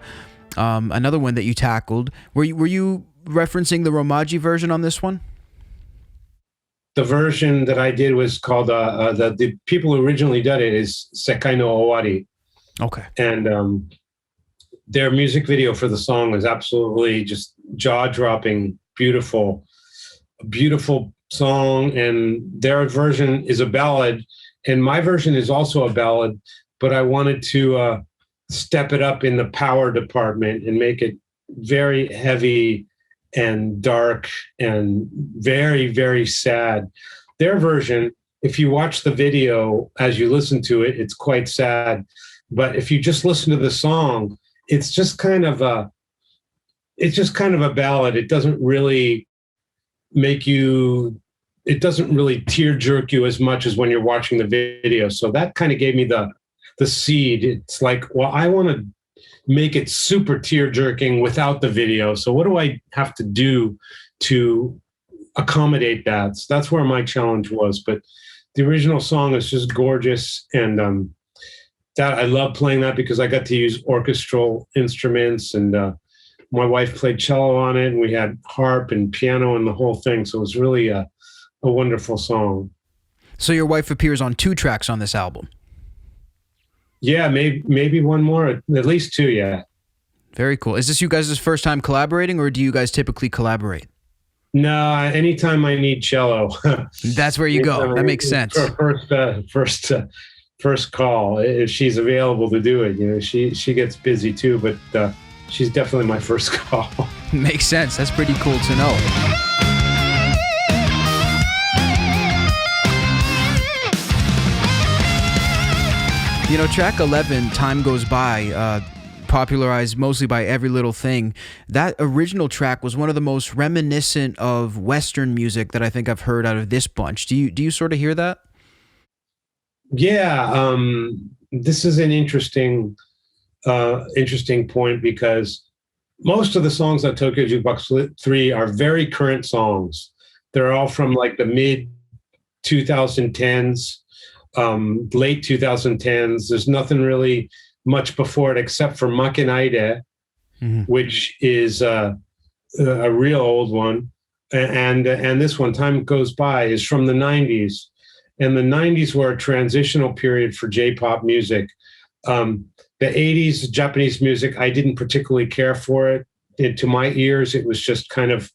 another one that you tackled. Were you referencing the Romaji version on this one? The version that I did was called, the people who originally did it is Sekai no Owari. Okay. And their music video for the song is absolutely just jaw-dropping, beautiful song. And their version is a ballad. And my version is also a ballad, but I wanted to step it up in the power department and make it very heavy and dark and very, very sad. Their version, if you watch the video as you listen to it, it's quite sad. But if you just listen to the song, it's just kind of a ballad. It doesn't really it doesn't really tear jerk you as much as when you're watching the video. So that kind of gave me the seed. It's like, well, I want to make it super tear jerking without the video. So what do I have to do to accommodate that? So that's where my challenge was. But the original song is just gorgeous. And that I love playing that because I got to use orchestral instruments, and my wife played cello on it, and we had harp and piano and the whole thing. So it was really a wonderful song. So your wife appears on 2 tracks on this album? Yeah, maybe one more, at least 2, yeah. Very cool. Is this you guys' first time collaborating, or do you guys typically collaborate? No, anytime I need cello. That's where you go. That makes sense. First call, if she's available to do it. You know, she gets busy too, but she's definitely my first call. Makes sense. That's pretty cool to know. You know, track 11, Time Goes By, popularized mostly by Every Little Thing. That original track was one of the most reminiscent of Western music that I think I've heard out of this bunch. Do you sort of hear that? Yeah, this is an interesting point, because most of the songs on Tokyo Jukebox 3 are very current songs. They're all from like the mid 2010s. Late 2010s. There's nothing really much before it except for Makenaide, which is a real old one, and this one, Time Goes By, is from the 90s, and the 90s were a transitional period for J-pop music. The 80s Japanese music, I didn't particularly care for it. To my ears, it was just kind of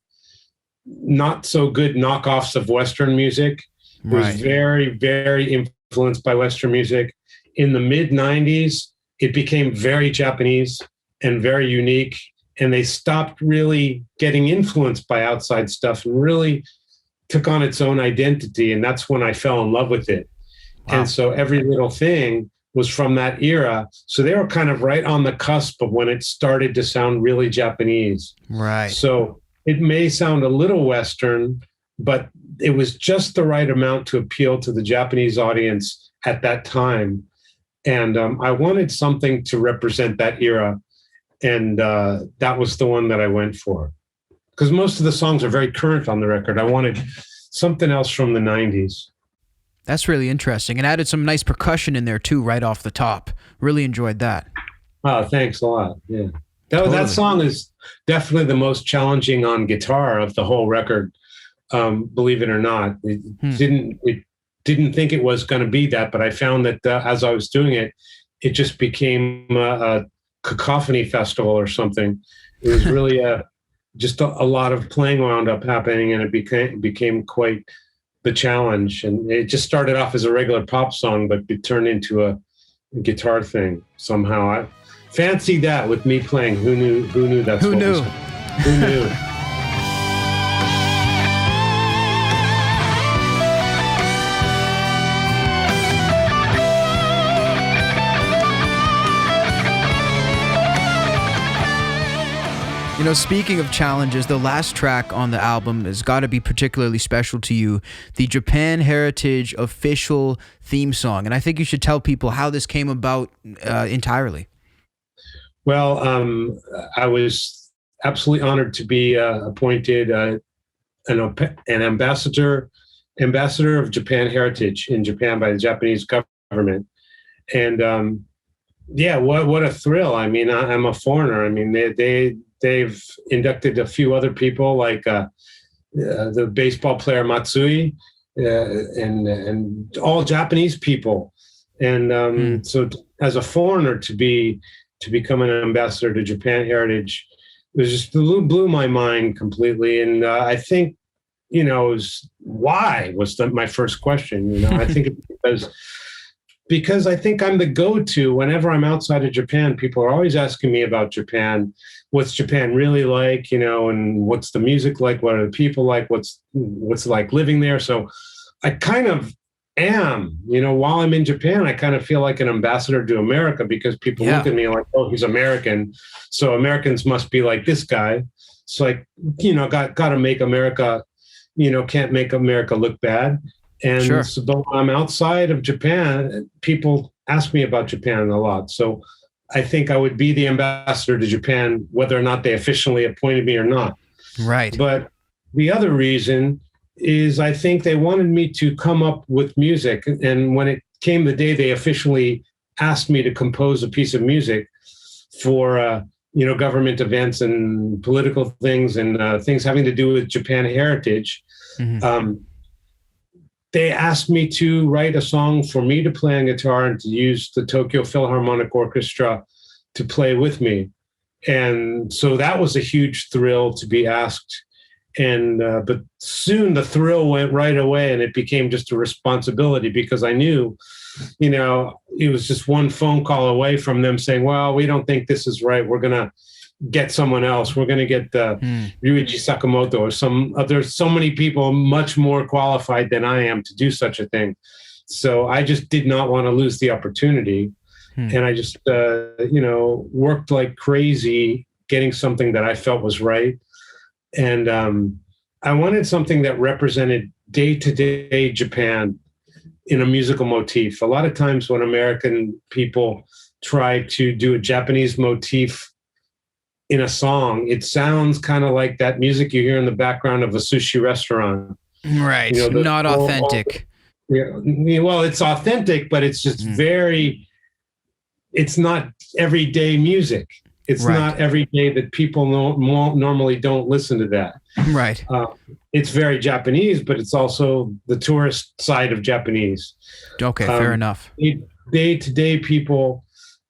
not so good knockoffs of Western music. It was very, very influenced by Western music. In the mid 90s, it became very Japanese and very unique. And they stopped really getting influenced by outside stuff and really took on its own identity. And that's when I fell in love with it. Wow. And so Every Little Thing was from that era. So they were kind of right on the cusp of when it started to sound really Japanese. Right. So it may sound a little Western, but it was just the right amount to appeal to the Japanese audience at that time. And I wanted something to represent that era. And that was the one that I went for. Because most of the songs are very current on the record. I wanted something else from the 90s. That's really interesting. And added some nice percussion in there too, right off the top. Really enjoyed that. Oh, thanks a lot. Yeah. That song is definitely the most challenging on guitar of the whole record. Believe it or not. It didn't think it was going to be that, but I found that as I was doing it, it just became a cacophony festival or something. It was really just a lot of playing wound up happening, and it became quite the challenge. And it just started off as a regular pop song, but it turned into a guitar thing somehow. I fancied that with me playing. Who knew that's Who what knew? Who knew? You know, speaking of challenges, the last track on the album has got to be particularly special to you, the Japan Heritage official theme song. And I think you should tell people how this came about entirely. Well, I was absolutely honored to be appointed an ambassador of Japan Heritage in Japan by the Japanese government. And yeah, what a thrill. I mean, I'm a foreigner. I mean, they've inducted a few other people, like the baseball player Matsui, and all Japanese people. And so, as a foreigner, to become an ambassador to Japan Heritage, it was just blew my mind completely. And I think, why was my first question. I think it's because I think I'm the go-to whenever I'm outside of Japan. People are always asking me about Japan. What's Japan really like, and what's the music like? What are the people like? What's like living there? So I kind of am, while I'm in Japan, I kind of feel like an ambassador to America, because people look at me like, oh, he's American, so Americans must be like this guy. It's like, got to make America, can't make America look bad. And sure. So, but when I'm outside of Japan, people ask me about Japan a lot. So I think I would be the ambassador to Japan, whether or not they officially appointed me or not. Right. But the other reason is I think they wanted me to come up with music. And when it came the day they officially asked me to compose a piece of music for, government events and political things and things having to do with Japan heritage, they asked me to write a song for me to play on guitar and to use the Tokyo Philharmonic Orchestra to play with me. And so that was a huge thrill to be asked. And but soon the thrill went right away, and it became just a responsibility, because I knew, it was just one phone call away from them saying, well, we don't think this is right. We're going to get someone else. We're going to get Ryuichi Sakamoto or some other. So many people much more qualified than I am to do such a thing. So I just did not want to lose the opportunity. And I just, worked like crazy getting something that I felt was right. And I wanted something that represented day-to-day Japan in a musical motif. A lot of times when American people try to do a Japanese motif in a song, it sounds kind of like that music you hear in the background of a sushi restaurant. Right. Not authentic. Well, it's authentic, but it's just it's not everyday music. It's not every day that people normally don't listen to that. Right. It's very Japanese, but it's also the tourist side of Japanese. Okay, fair enough. Day-to-day people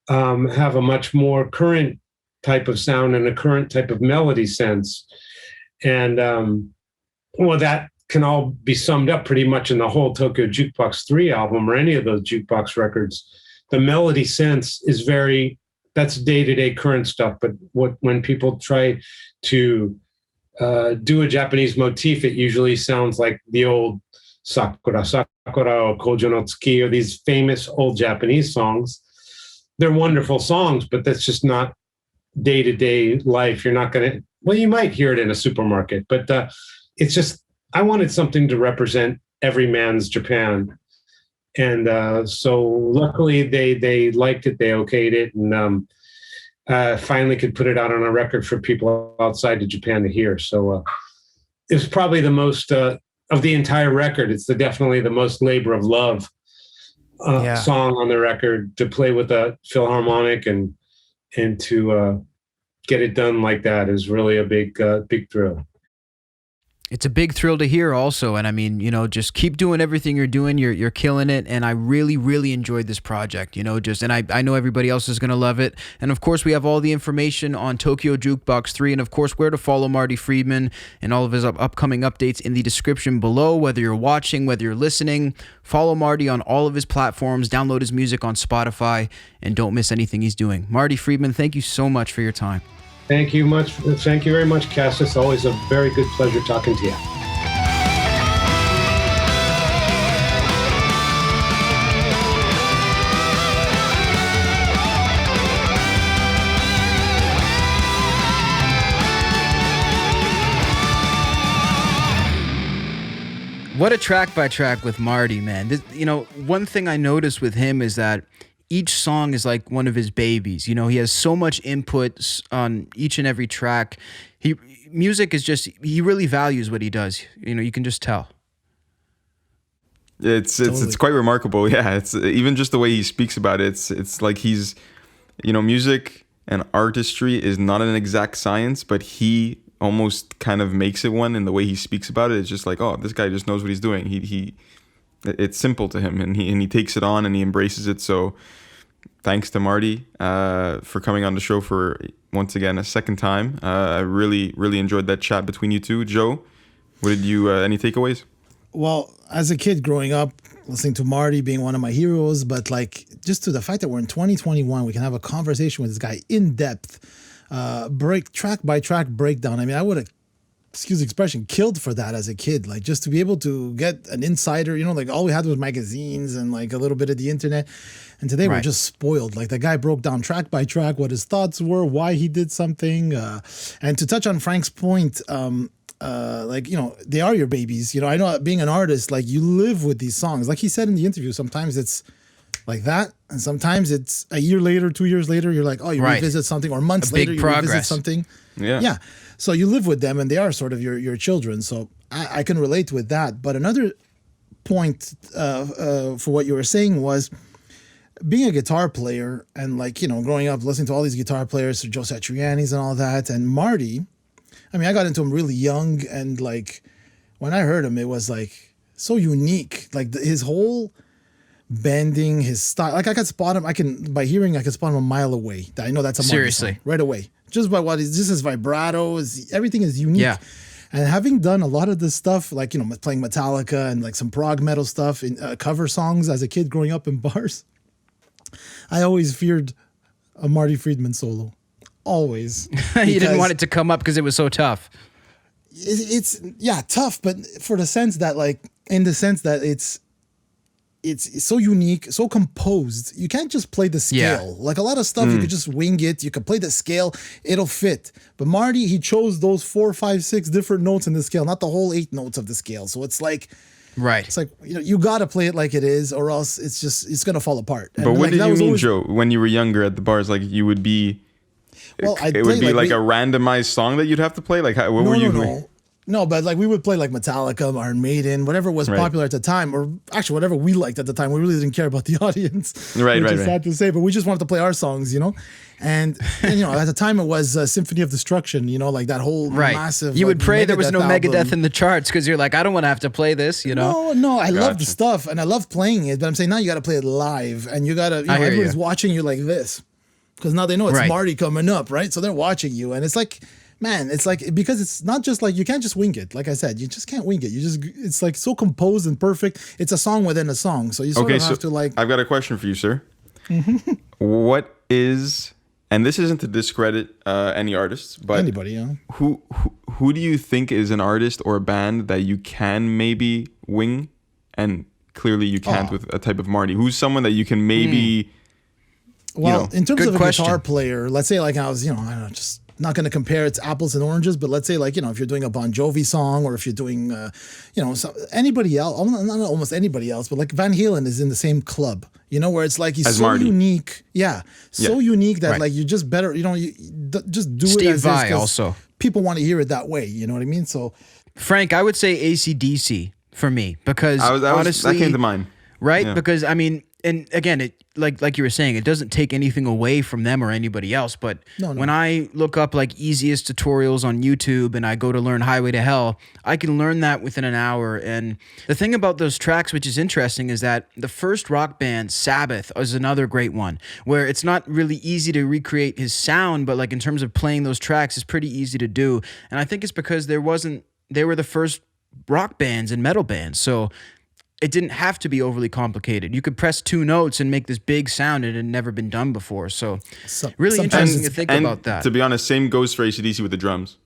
have a much more current type of sound and a current type of melody sense. And that can all be summed up pretty much in the whole Tokyo Jukebox 3 album, or any of those jukebox records. The melody sense is that's day-to-day current stuff. But when people try to do a Japanese motif, it usually sounds like the old Sakura Sakura or Kojo no Tsuki, or these famous old Japanese songs. They're wonderful songs, but that's just not day-to-day life. You're not going to, you might hear it in a supermarket, but it's just I wanted something to represent every man's Japan. And so luckily they liked it, they okayed it, and finally could put it out on a record for people outside of Japan to hear. So it's probably the most of the entire record. It's definitely the most labor of love song on the record, to play with a Philharmonic and to get it done like that is really a big thrill. It's a big thrill to hear also. And I mean, just keep doing everything you're doing. You're killing it. And I really, really enjoyed this project, and I know everybody else is going to love it. And of course, we have all the information on Tokyo Jukebox 3, and of course, where to follow Marty Friedman and all of his upcoming updates in the description below. Whether you're watching, whether you're listening, follow Marty on all of his platforms, download his music on Spotify, and don't miss anything he's doing. Marty Friedman, thank you so much for your time. Thank you very much, Cass. It's always a very good pleasure talking to you. What a track by track with Marty, man. One thing I noticed with him is that each song is like one of his babies. He has so much input on each and every track. He really values what he does. You can just tell. It's quite remarkable. Yeah, it's even just the way he speaks about it. It's like he's, music and artistry is not an exact science, but he almost kind of makes it one in the way he speaks about it. It's just like, oh, this guy just knows what he's doing. It's simple to him, and he takes it on and he embraces it. So thanks to Marty for coming on the show for, once again, a second time. I really, really enjoyed that chat between you two. Joe, what did you, any takeaways? Well, as a kid growing up, listening to Marty being one of my heroes, but like just to the fact that we're in 2021, we can have a conversation with this guy in depth, track by track breakdown. I mean, I would have, excuse the expression, killed for that as a kid. Like, just to be able to get an insider, like all we had was magazines and like a little bit of the internet. And today we're just spoiled. Like, the guy broke down track by track what his thoughts were, why he did something. And to touch on Frank's point, they are your babies. I know being an artist, like, you live with these songs. Like he said in the interview, sometimes it's like that, and sometimes it's a year later, 2 years later, you're like, oh, you revisit something, or months later you revisit something. Yeah. So you live with them, and they are sort of your children. So I can relate with that. But another point for what you were saying was being a guitar player, and like, growing up listening to all these guitar players, Joe Satriani's and all that, and Marty. I mean, I got into him really young, and like when I heard him, it was like so unique. Like his whole bending, his style. Like I could spot him. By hearing, I could spot him a mile away. I know that's a Marty song right away. Just by just his vibrato, everything is unique. Yeah. And having done a lot of this stuff, like, playing Metallica and like some prog metal stuff in cover songs as a kid growing up in bars, I always feared a Marty Friedman solo. Always. You didn't want it to come up because it was so tough. It's tough, but in the sense that it's so unique, so composed. You can't just play the scale. Like a lot of stuff, you could just wing it. You could play the scale, it'll fit. But Marty, he chose those 4, 5, 6 different notes in the scale, not the whole 8 notes of the scale. So it's like, it's like, you got to play it like it is, or else it's going to fall apart. And but what did you mean, Joe, when you were younger at the bars? Like you would be, it would be like a randomized song that you'd have to play? Like what were you doing? No, but like we would play like Metallica, Iron Maiden, whatever was popular at the time, or actually whatever we liked at the time. We really didn't care about the audience, which is sad to say, but we just wanted to play our songs, And at the time it was Symphony of Destruction, like that whole massive. You would pray there was no Megadeth in the charts because you're like, I don't want to have to play this, No, I love the stuff and I love playing it, but I'm saying now you got to play it live, and you got to, everybody's watching you like this, because now they know it's Marty coming up, right? So they're watching you, and it's like. Man, it's like, because it's not just like, you can't just wing it. Like I said, you just can't wing it. It's like so composed and perfect. It's a song within a song. So you sort of have to like. I've got a question for you, sir. What is, and this isn't to discredit any artists, but anybody, who do you think is an artist or a band that you can maybe wing, and clearly you can't with a type of Marty? Who's someone that you can maybe. Well, in terms of a guitar player, let's say like I was, I don't know, just not going to compare it's apples and oranges, but let's say like, if you're doing a Bon Jovi song, or if you're doing, anybody else, not almost anybody else, but like Van Halen is in the same club, where it's like he's As so Marty. unique. Yeah. So unique that like you just better, just do Steve it as Vai is 'cause also. people want to hear it that way. You know what I mean? So Frank, I would say AC/DC for me, because honestly, that came to mind. right? Yeah. Because I mean, and again, it like you were saying, it doesn't take anything away from them or anybody else. But when I look up like easiest tutorials on YouTube and I go to learn Highway to Hell, I can learn that within an hour. And the thing about those tracks, which is interesting, is that the first rock band, Sabbath, is another great one where it's not really easy to recreate his sound, but like in terms of playing those tracks, it's pretty easy to do. And I think it's because they were the first rock bands and metal bands. So it didn't have to be overly complicated. You could press 2 notes and make this big sound. It had never been done before. So really interesting to think about that. To be honest, same goes for AC/DC with the drums.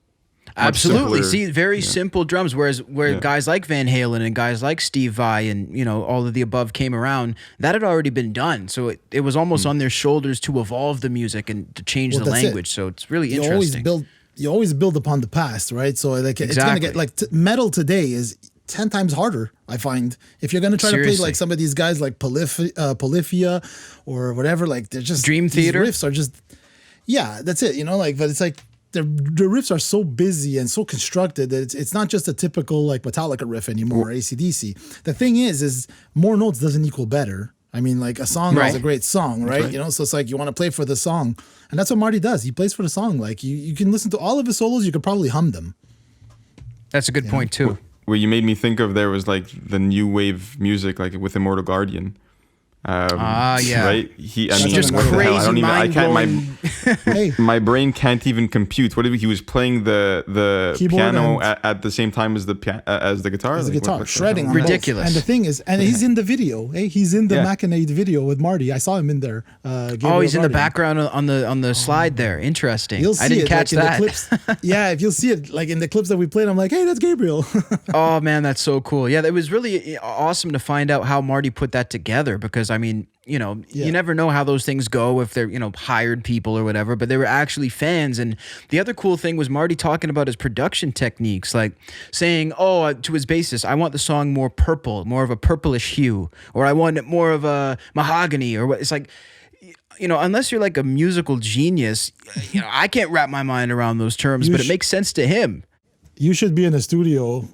Absolutely. See, very simple drums. Whereas guys like Van Halen and guys like Steve Vai and, all of the above came around, that had already been done. So it was almost on their shoulders to evolve the music and to change the language. So it's really interesting. You always build upon the past, right? So like it's going to get like metal today is 10 times harder, I find. If you're going to try to play like some of these guys like Polyphia or whatever, like they're just Dream Theater riffs are just, that's it, but it's like the riffs are so busy and so constructed that it's not just a typical like Metallica riff anymore, or AC/DC. The thing is more notes doesn't equal better. I mean, like a song is a great song, right? So it's like you want to play for the song. And that's what Marty does. He plays for the song. Like you can listen to all of his solos, you could probably hum them. That's a good point too. What you made me think of there was like the new wave music, like with Immortal Guardian. Yeah. Right? Just what the hell? crazy, I can't, my brain can't even compute. What if he was playing the piano at the same time as the guitar? As the guitar, shredding. Ridiculous. And the thing is, he's in the video. Hey, he's in the Makenaide video with Marty. I saw him in there. He's in the background on the slide there. Interesting. You'll see I didn't catch that. In the clips. Yeah, if you'll see it, like in the clips that we played, I'm like, hey, that's Gabriel. Oh man, that's so cool. Yeah, it was really awesome to find out how Marty put that together, because I mean, you never know how those things go, if they're, hired people or whatever, but they were actually fans. And the other cool thing was Marty talking about his production techniques, like saying, to his bassist, I want the song more purple, more of a purplish hue, or I want it more of a mahogany, or what. It's like, unless you're like a musical genius, I can't wrap my mind around those terms, but it makes sense to him. You should be in a studio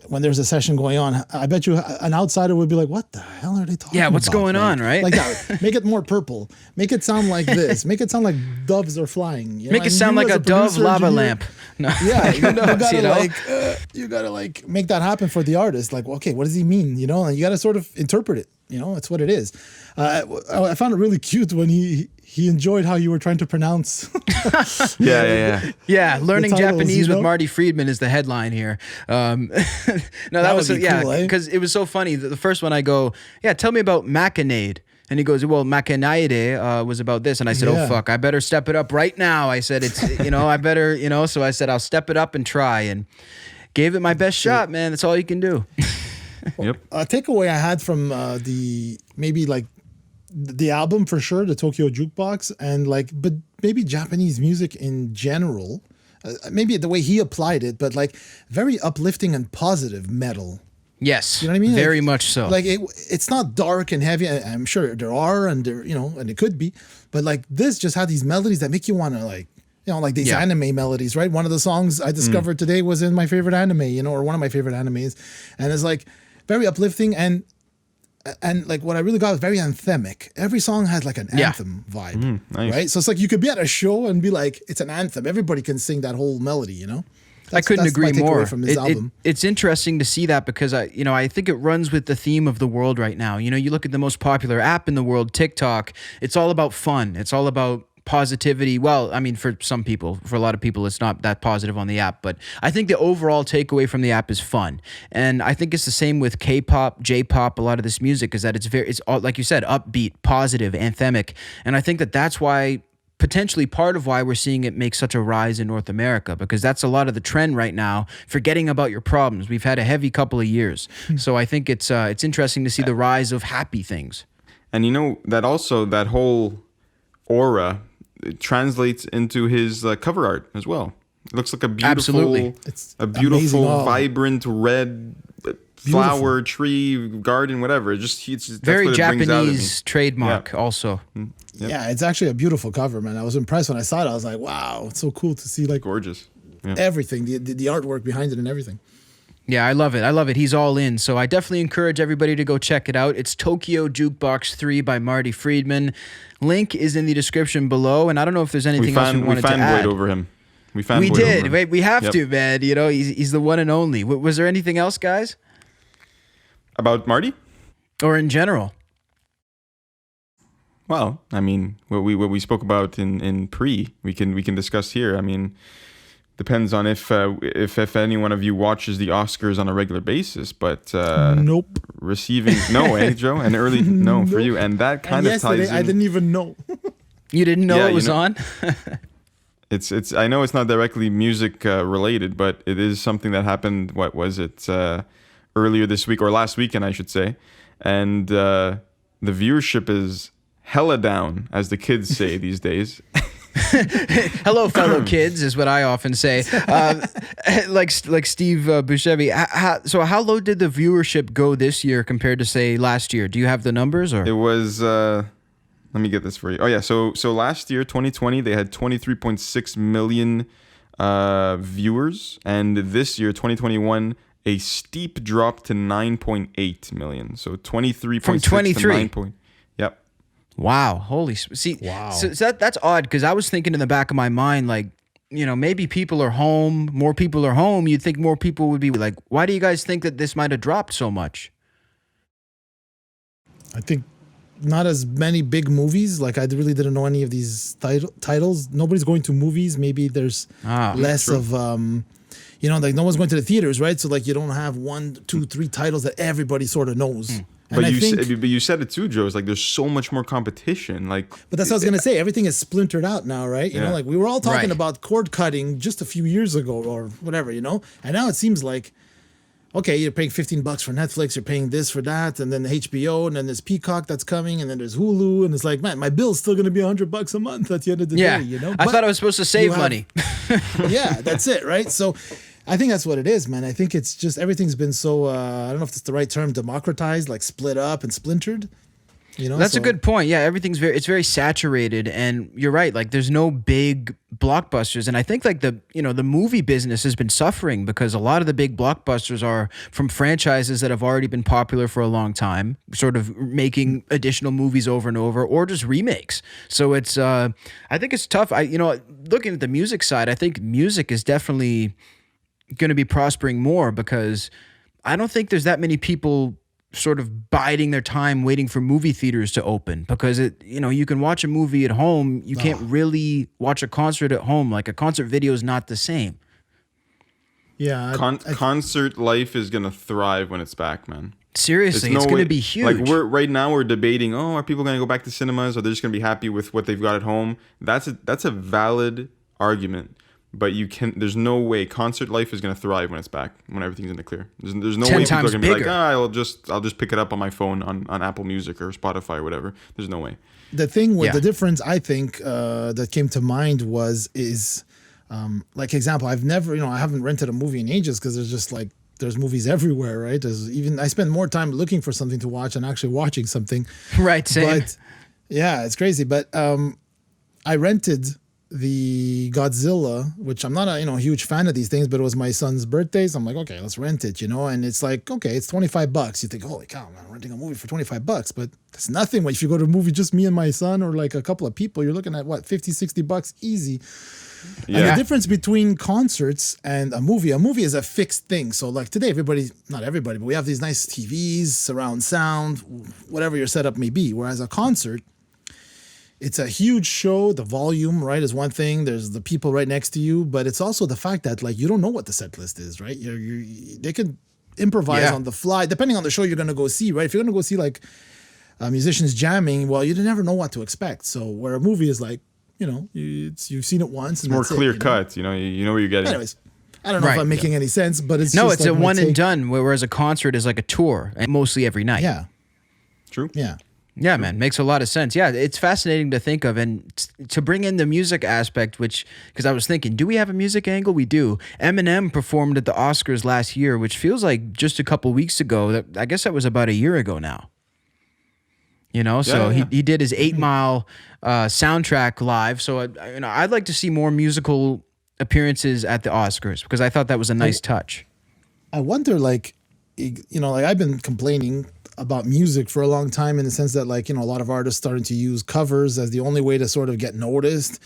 when there's a session going on. I bet you an outsider would be like, what the hell are they talking about? Yeah, what's going on, right? Like that. Make it more purple. Make it sound like this. Make it sound like doves are flying. Make it sound like a dove lava lamp. No. Yeah, you gotta like make that happen for the artist. Like, okay, what does he mean? And you gotta sort of interpret it. It's what it is. I found it really cute when he enjoyed how you were trying to pronounce. Yeah, learning titles, Japanese with Marty Friedman is the headline here. No, that was cool, because it was so funny. The first one I go, tell me about Makenaide. And he goes, well, Makenaide was about this. And I said, oh, fuck, I better step it up right now. I said, it's, I better, so I said, I'll step it up and try, and gave it my best shot, man. That's all you can do. Yep. A takeaway I had from the album for sure, the Tokyo Jukebox, and but maybe Japanese music in general, maybe the way he applied it, but like very uplifting and positive metal. Yes, you know what I mean. Very much so. Like it's not dark and heavy. I'm sure there are, and there, and it could be, but like this just had these melodies that make you want to like these anime melodies, right? One of the songs I discovered today was in my favorite anime, or one of my favorite animes, and it's like very uplifting and like what I really got was very anthemic. Every song has like an anthem vibe, nice. Right? So it's like you could be at a show and be like, it's an anthem. Everybody can sing that whole melody, I couldn't agree more. From this album. It's interesting to see that because I think it runs with the theme of the world right now. You look at the most popular app in the world, TikTok. It's all about fun. It's all about positivity. Well, I mean, for some people, for a lot of people, it's not that positive on the app, but I think the overall takeaway from the app is fun. And I think it's the same with K-pop, J-pop, a lot of this music is that it's all, like you said, upbeat, positive, anthemic. And I think that's why, potentially part of why we're seeing it make such a rise in North America, because that's a lot of the trend right now, forgetting about your problems. We've had a heavy couple of years. So I think it's interesting to see the rise of happy things. And that whole aura translates into his cover art as well. It looks like a beautiful, Absolutely. It's a beautiful, amazing. vibrant red flower, tree, garden, whatever. It's Very that's what it brings out of me. Japanese trademark also. Yep. Yeah, it's actually a beautiful cover, man. I was impressed when I saw it. I was like, wow, it's so cool to see like Gorgeous. Yeah. everything, the artwork behind it and everything. Yeah, I love it. He's all in. So I definitely encourage everybody to go check it out. It's Tokyo Jukebox 3 by Marty Friedman. Link is in the description below. And I don't know if there's anything else we wanted to add. Over him. We did. Wait, we have to, man. You know, he's the one and only. Was there anything else, guys? About Marty? Or in general? Well, I mean, what we spoke about in pre, we can discuss here. I mean, depends on if any one of you watches the Oscars on a regular basis, but Nope. Receiving Joe, an early no for you, and that kind of ties in. I didn't even know. You didn't know it was on? It's I know it's not directly music related, but it is something that happened. What was it? Earlier this week or last weekend, I should say, and the viewership is hella down, as the kids say these days. Hello, fellow kids, is what I often say. Like Steve Buscemi. So how low did the viewership go this year compared to, say, last year? Do you have the numbers? Or it was. Let me get this for you. Oh yeah, so last year, 2020, they had 23.6 million viewers, and this year, 2021, a steep drop to 9.8 million. So 23.6 from 23 to 9. Yep. Wow. Wow. So that's odd, because I was thinking in the back of my mind, like, you know, maybe more people are home. You'd think more people would be like, why do you guys think that this might have dropped so much? I think not as many big movies. Like, I really didn't know any of these titles. Nobody's going to movies. Maybe there's less of, you know, like no one's going to the theaters, right? So like you don't have 1, 2, 3 titles that everybody sort of knows. And but you said it too, Joe. It's like there's so much more competition. Like, but that's what I was gonna say. Everything is splintered out now, right? You know, like we were all talking about cord cutting just a few years ago or whatever, you know. And now it seems like, okay, you're paying $15 for Netflix, you're paying this for that, and then HBO, and then there's Peacock that's coming, and then there's Hulu, and it's like, man, my bill's still gonna be $100 a month at the end of the day, you know. I thought I was supposed to save money. Yeah, that's it, right? So I think that's what it is, man. I think it's just everything's been so, I don't know if it's the right term, democratized, like split up and splintered. You know, that's a good point. Yeah, everything's very saturated, and you're right. Like, there's no big blockbusters, and I think like the movie business has been suffering because a lot of the big blockbusters are from franchises that have already been popular for a long time, sort of making additional movies over and over, or just remakes. So it's, I think it's tough. Looking at the music side, I think music is definitely going to be prospering more because I don't think there's that many people sort of biding their time waiting for movie theaters to open, because you can watch a movie at home. You can't really watch a concert at home. Like, a concert video is not the same. Yeah. Concert life is going to thrive when it's back, man. Seriously, it's going to be huge. Like, we're debating, are people going to go back to cinemas, or they're just going to be happy with what they've got at home? That's a valid argument. But there's no way concert life is going to thrive when it's back, when everything's in the clear. There's no way people are going to be like, I'll just pick it up on my phone on Apple Music or Spotify or whatever. There's no way. The thing with the difference, I think, that came to mind is like, example, I haven't rented a movie in ages because there's movies everywhere, right? I spend more time looking for something to watch than actually watching something. Right, same. But yeah, it's crazy. But I rented the Godzilla, which I'm not a huge fan of these things, but it was my son's birthday, so I'm like, okay, let's rent it, and it's like, okay, it's $25. You think, holy cow, man, renting a movie for $25, but that's nothing. If you go to a movie just me and my son, or like a couple of people, you're looking at what, $50-$60 easy. Yeah. And the difference between concerts and a movie is a fixed thing. So like today, not everybody, but we have these nice TVs, surround sound, whatever your setup may be. Whereas a concert, it's a huge show. The volume, right, is one thing. There's the people right next to you, but it's also the fact that like you don't know what the set list is, right? They can improvise on the fly, depending on the show you're going to go see, right? If you're going to go see like musicians jamming, well, you never know what to expect. So where a movie is like, you've seen it once. It's more clear cut. You know where you're getting. Anyways, I don't know if I'm making any sense, but it's no, just it's like a one and done. Whereas a concert is like a tour, and mostly every night. Yeah, true. Yeah. Yeah, man, makes a lot of sense. Yeah, it's fascinating to think of, and to bring in the music aspect, because I was thinking, do we have a music angle? We do. Eminem performed at the Oscars last year, which feels like just a couple weeks ago. I guess that was about a year ago now. He did his 8 Mile soundtrack live. So I'd like to see more musical appearances at the Oscars, because I thought that was a nice touch. I wonder, I've been complaining about music for a long time, in the sense that a lot of artists starting to use covers as the only way to sort of get noticed.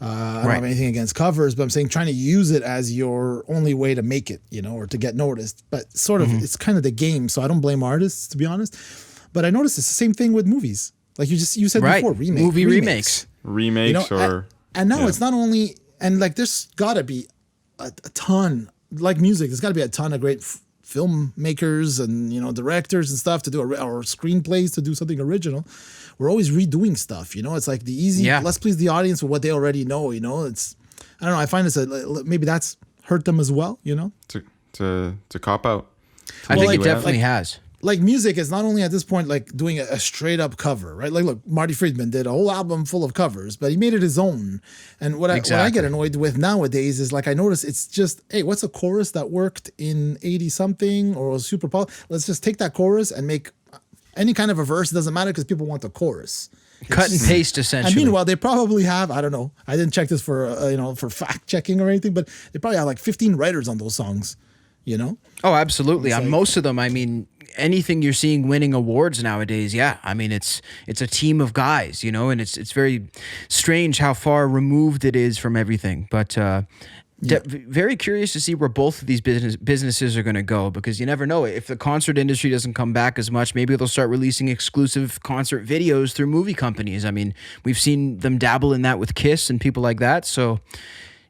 I don't have anything against covers, but I'm saying trying to use it as your only way to make it, or to get noticed. But sort of, it's kind of the game. So I don't blame artists, to be honest. But I noticed it's the same thing with movies. Like you said before, movie remakes. And now it's not only, and there's got to be a ton, like music, there's got to be a ton of great filmmakers and directors and stuff to do, or screenplays to do something original. We're always redoing stuff. It's like the easy. Let's please the audience with what they already know. It's, I don't know. I find maybe that's hurt them as well. To cop out. I think it definitely has. Like music is not only at this point doing a straight up cover, right? Like, look, Marty Friedman did a whole album full of covers, but he made it his own. And what I get annoyed with nowadays is I notice it's just, hey, what's a chorus that worked in 80 something or was super pop? Let's just take that chorus and make any kind of a verse. It doesn't matter, because people want the chorus. Cut and paste, essentially. And meanwhile, they probably have, I don't know, I didn't check this for for fact checking or anything, but they probably have 15 writers on those songs. Oh, absolutely. On most of them, anything you're seeing winning awards nowadays, it's a team of guys, and it's very strange how far removed it is from everything. But very curious to see where both of these businesses are going to go, because you never know. If the concert industry doesn't come back as much, maybe they'll start releasing exclusive concert videos through movie companies. We've seen them dabble in that with Kiss and people like that. So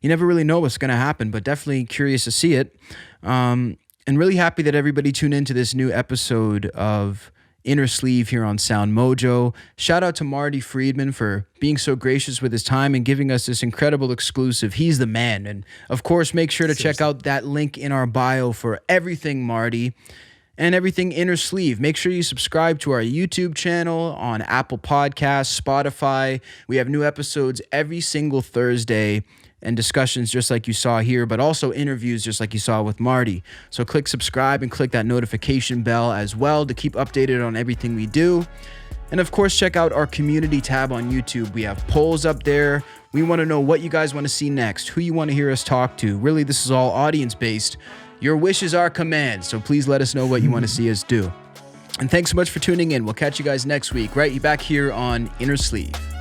you never really know what's going to happen, but definitely curious to see it. And really happy that everybody tuned into this new episode of Innersleeve here on SoundMojo. Shout out to Marty Friedman for being so gracious with his time and giving us this incredible exclusive. He's the man. And of course, make sure to check out that link in our bio for everything Marty and everything Innersleeve. Make sure you subscribe to our YouTube channel on Apple Podcasts, Spotify. We have new episodes every single Thursday, and discussions just like you saw here, but also interviews just like you saw with Marty. So click subscribe and click that notification bell as well to keep updated on everything we do. And of course, check out our community tab on YouTube. We have polls up there. We want to know what you guys want to see next, who you want to hear us talk to. Really, this is all audience-based. Your wishes are commands, so please let us know what you want to see us do. And thanks so much for tuning in. We'll catch you guys next week, right back here on Innersleeve.